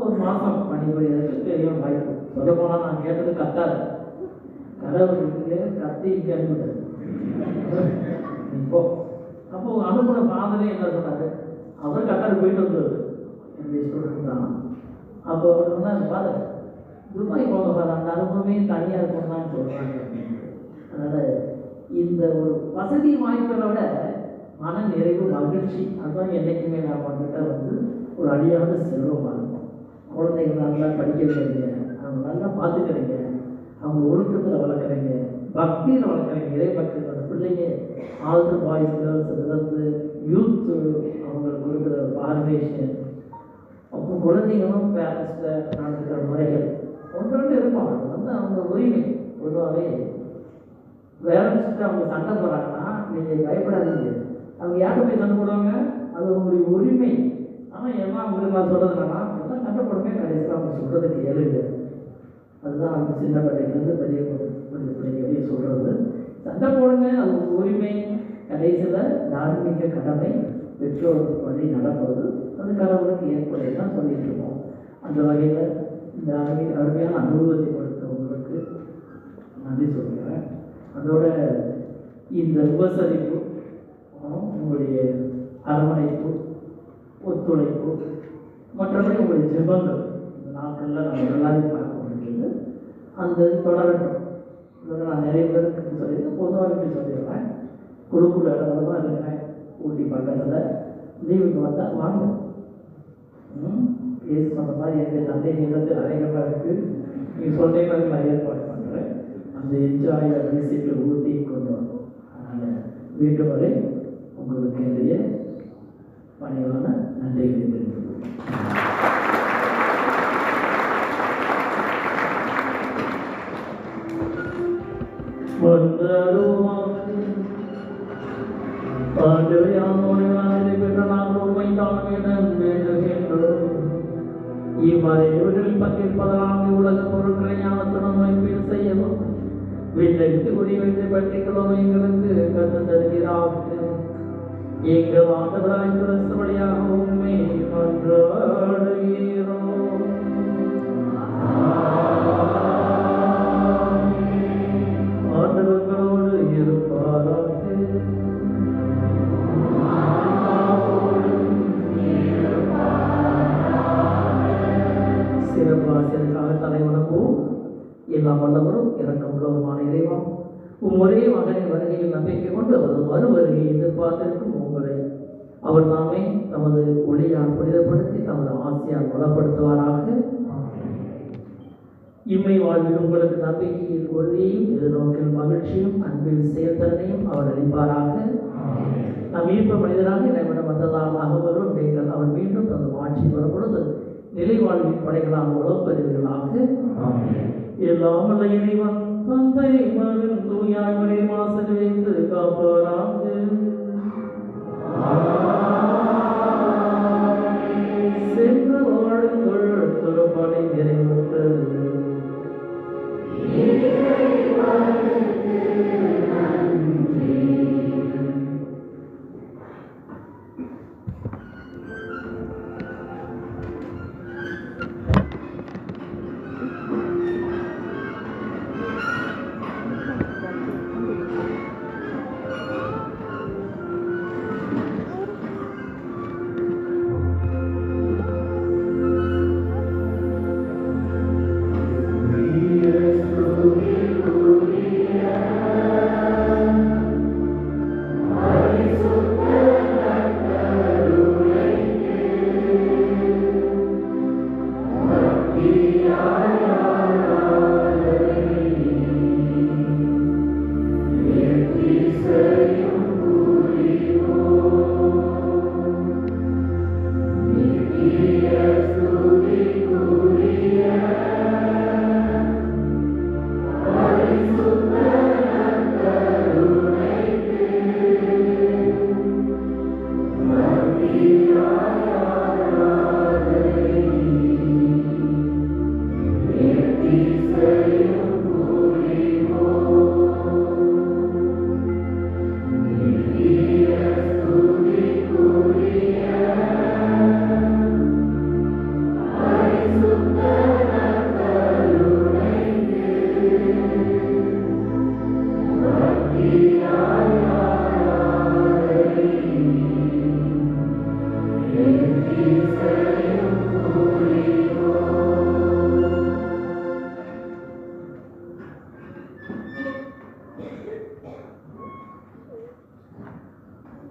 ஒரு மாதம் பணிபுரியறதுக்கு பெரிய வாய்ப்பு. சொல்ல போனால் நான் கேட்டது கத்தாது, கடவுளுக்கு கத்தி இங்கே அனுப்பிவிட்டாரு. அப்போ அனுப்புன பாதனே என்ன சொன்னார், அவர் கத்தாரு போயிட்டு வந்தது என்னுடைய ஸ்டூடெண்ட் தான். அப்போ அவர் சொன்னார், பாரு துபாய் போக பாரு, அந்த அனுபவமே தனியாக இருக்கும் தான் சொல்கிறாங்க. அதனால் இந்த ஒரு வசதி வாய்ப்புகளோட மன நிறைவு மகிழ்ச்சி அதுதான் என்றைக்குமே நான் வந்துட்டு வந்து ஒரு அழியாத செல்வமாக இருக்கும். குழந்தைங்க நல்லா படிக்க வைக்கிறீங்க, அவங்க நல்லா பார்த்துக்கிறீங்க, அவங்க ஒழுக்கத்தில் வளர்க்குறீங்க, பக்தியில் வளர்க்குறீங்க, இறை பக்தியில் அந்த பிள்ளைங்க ஆல்டர் பாய்ஸ் கேர்ள்ஸ் அதுலேருந்து யூத்து அவங்களுக்கு கொடுக்குற ஃபார்மேஷன், அப்போ குழந்தைங்களும் பேரண்ட்ஸில் நடந்துக்கிற முறைகள் ஒன்று இருக்கும். அது வந்து அவங்க உரிமை. பொதுவாகவே பேரண்ட்ஸ்கிட்ட அவங்க சண்டை போகிறாங்கன்னா நீங்கள் பயப்படாதீங்க, அவங்க யார்கிட்ட போய் சண்டை போடுவாங்க, அது அவங்களுடைய உரிமை. ஆனால் ஏன்னா அவங்களுக்கு நான் சொல்கிறது என்னன்னா, எல்லாம் சண்டை போடுங்க, கடைசியில் அவங்க சொல்கிறதுக்கு கேளுங்க. அதுதான் அந்த சின்ன பிள்ளைங்கலேருந்து பெரிய பிள்ளைங்க சொல்கிறது. சண்டை போடுங்க, அது உரிமை. கடைசியில் தார்மீக கடமை பெற்றோருக்கு வழி நடப்பது அது கடவுளுக்கு ஏற்படுது தான் சொல்லிட்டு இருக்கோம். அந்த வகையில் இந்த அருமையான அனுபவத்தை கொடுத்தவங்களுக்கு நன்றி சொல்கிறேன். அதோட இந்த உபசரிப்பு, உங்களுடைய அரவணைப்பு, ஒத்துழைப்பு, மற்றபடி உங்களுடைய ஜெபங்கள் இந்த நாட்களில் நம்ம எல்லாரையும் பார்க்க முடியுது. அந்த தொடரட்டும். இதோட நான் நிறைய பேருக்கு சொல்லியிருக்கேன், பொதுவாக சொல்லிடுறேன். குழுக்குள்ள இடத்துல தான் இருக்கிறேன், ஊட்டி பக்கத்தில். லீவுக்கு வந்தால் வாங்க. பேச சொன்ன மாதிரி எங்கள் தந்தை நிலத்தில் அறைகளாக இருக்குது, நீங்கள் சொல்கிறீங்க நான் ஏற்பாடு பண்ணுறேன். அந்த என்ஜாய் விசிட்டு ஊட்டி கொண்டு வரும். அதனால் வீட்டு வரை உங்களுக்கு என்னுடைய பணிவான நன்றிகளை தெரிவித்துக் இம்மறைவுகளில் பங்கிருப்பதனால் உலக பொருட்களை ஞானத்துடன் மதிப்பீடு செய்யவும் விண்ணெடுத்து குறி வைத்து பற்றிக்கொள்ளவும் எங்களுக்கு கற்றுத் தருகிறார். எங்கள் ஆண்டவராய் கிறிஸ்து வழியாக உண்மை மன்றாடுகிறோம். ஆண்டவர்களோடு இருப்பாராக. சிறப்பாசிரியருக்காக தலைவணங்குவோம். எல்லாம் வல்லவரும் இரக்கமுள்ளவருமான இறைவா, ஒரே மகனை வருகையில் நம்பிக்கை கொண்டு அவரது மறு வருகையை எதிர்பார்த்திருக்கும் உங்களை அவர் நாமே தமது ஒளியால் புனிதப்படுத்தி தமது ஆசையால் பலப்படுத்துவாராக. இம்மை வாழ்வில் உங்களுக்கு நம்பிக்கையில் உறுதியையும் எதிர்நோக்கில் மகிழ்ச்சியும் அன்பில் செயல்திறனையும் அவர் அளிப்பாராக. நாம் ஈர்ப்பு மனிதராக என்னிடம் வந்ததால் அகவரும் நீங்கள் அவர் மீண்டும் தனது ஆட்சி வரும்பொழுது நிலை வாழ்வின் படைகளால் உழப்பெறுவீர்களாக. எல்லாம் வல்ல இறைவன் தந்தை மகன் தூயாய்மலை மாசல் வைத்து காப்பாராக. சென்று வாழுங்கள், துறப்படை நிறைவுற்றது.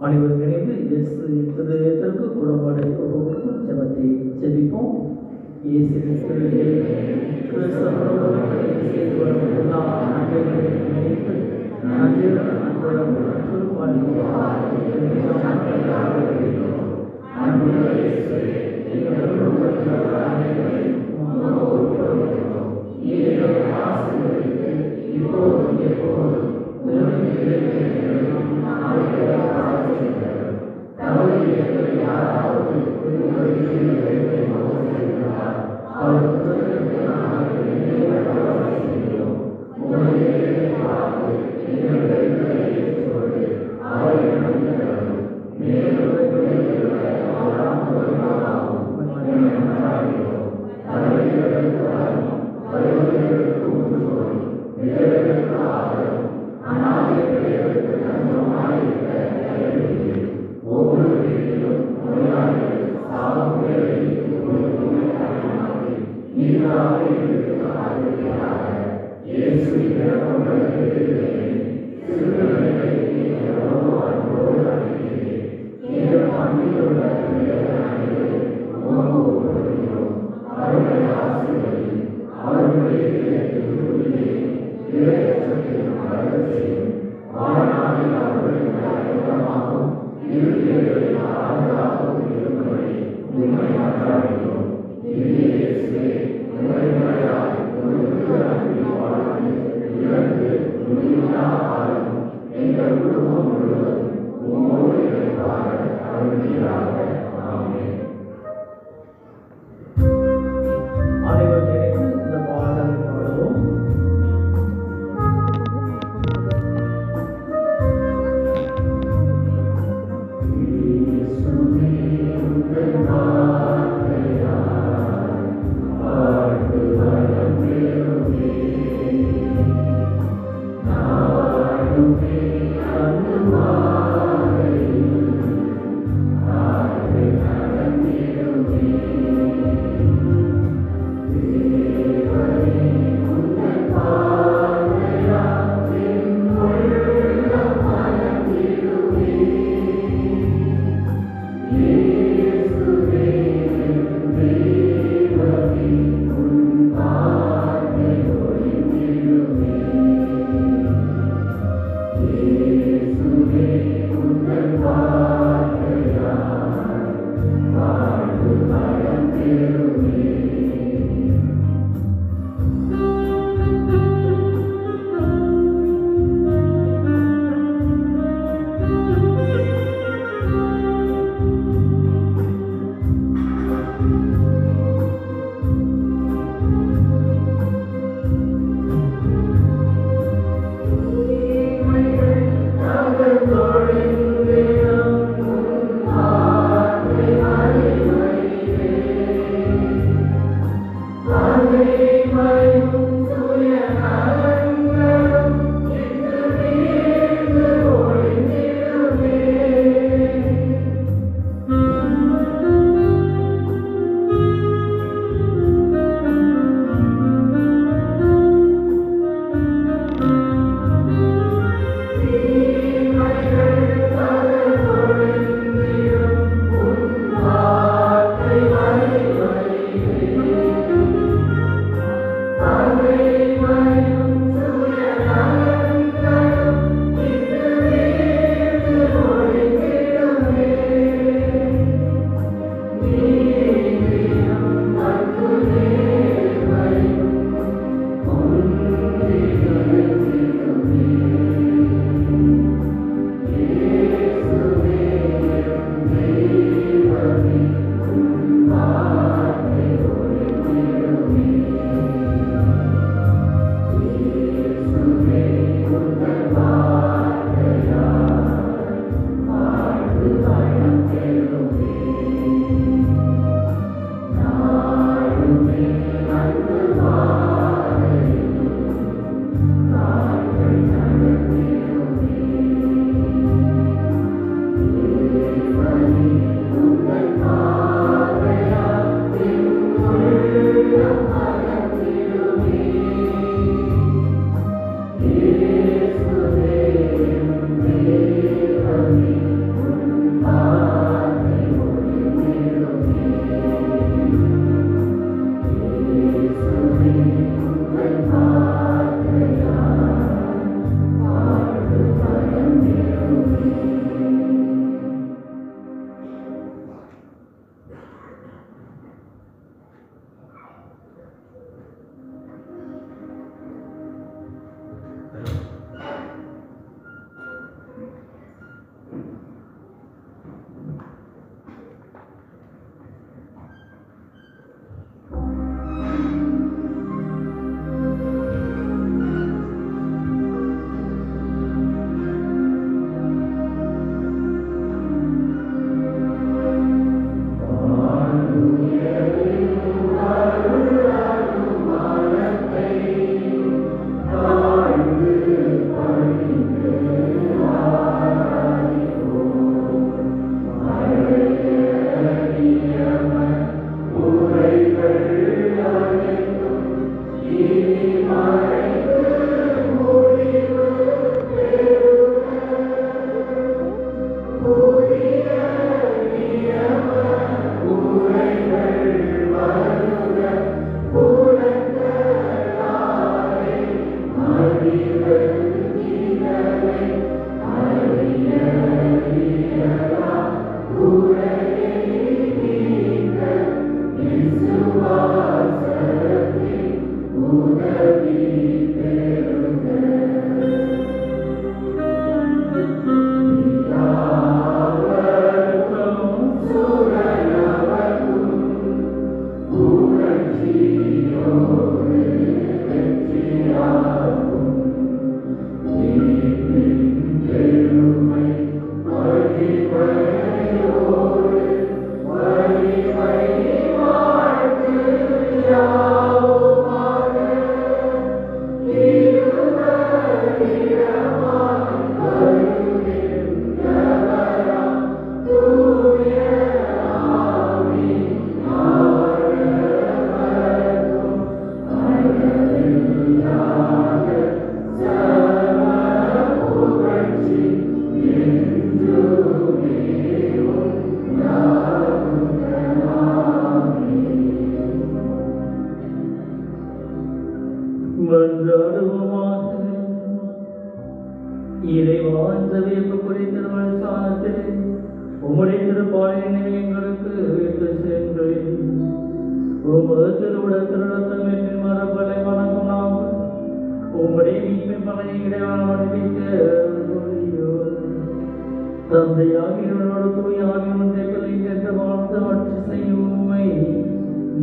அனைவரும் இணைந்து இயேசு திருதயத்திற்கு குணப்படை ஒவ்வொருவருக்கும் ஜெபத்தை ஜெபிப்போம். இயேசுவின் திருதயத்தை கிறிஸ்தவரோடு செய்து வரும் எல்லா நன்மைகளையும் நினைத்து நன்றியுடன் அன்புடன்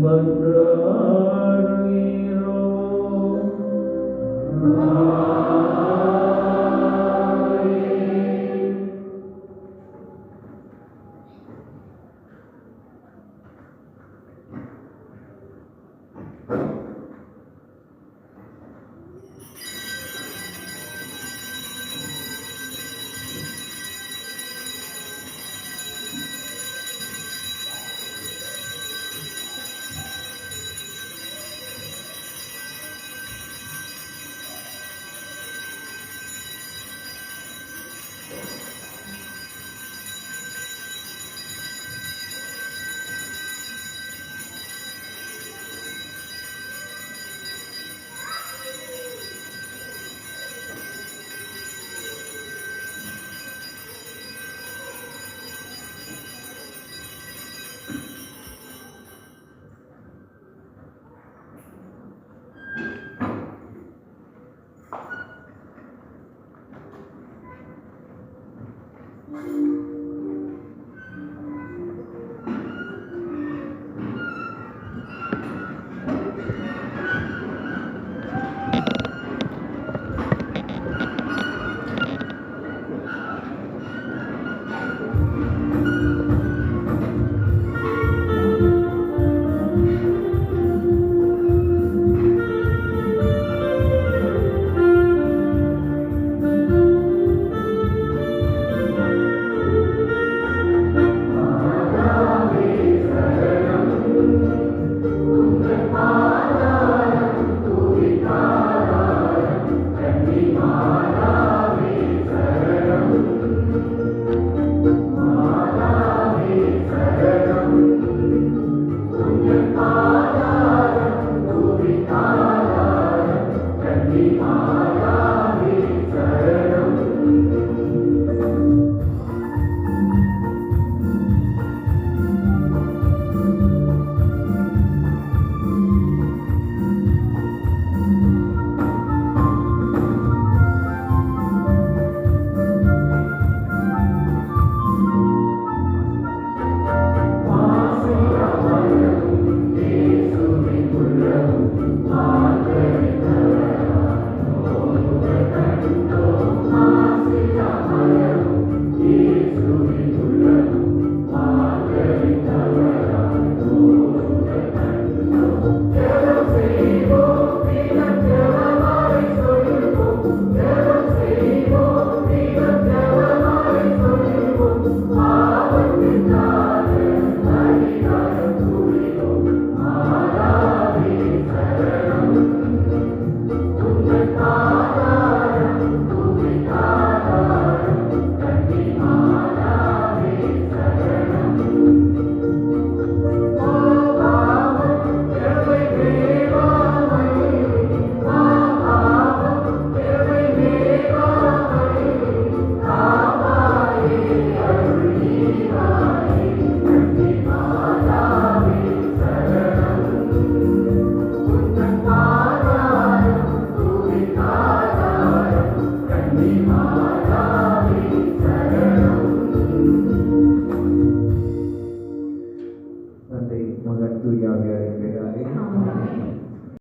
மன்றாடுகிறோம்.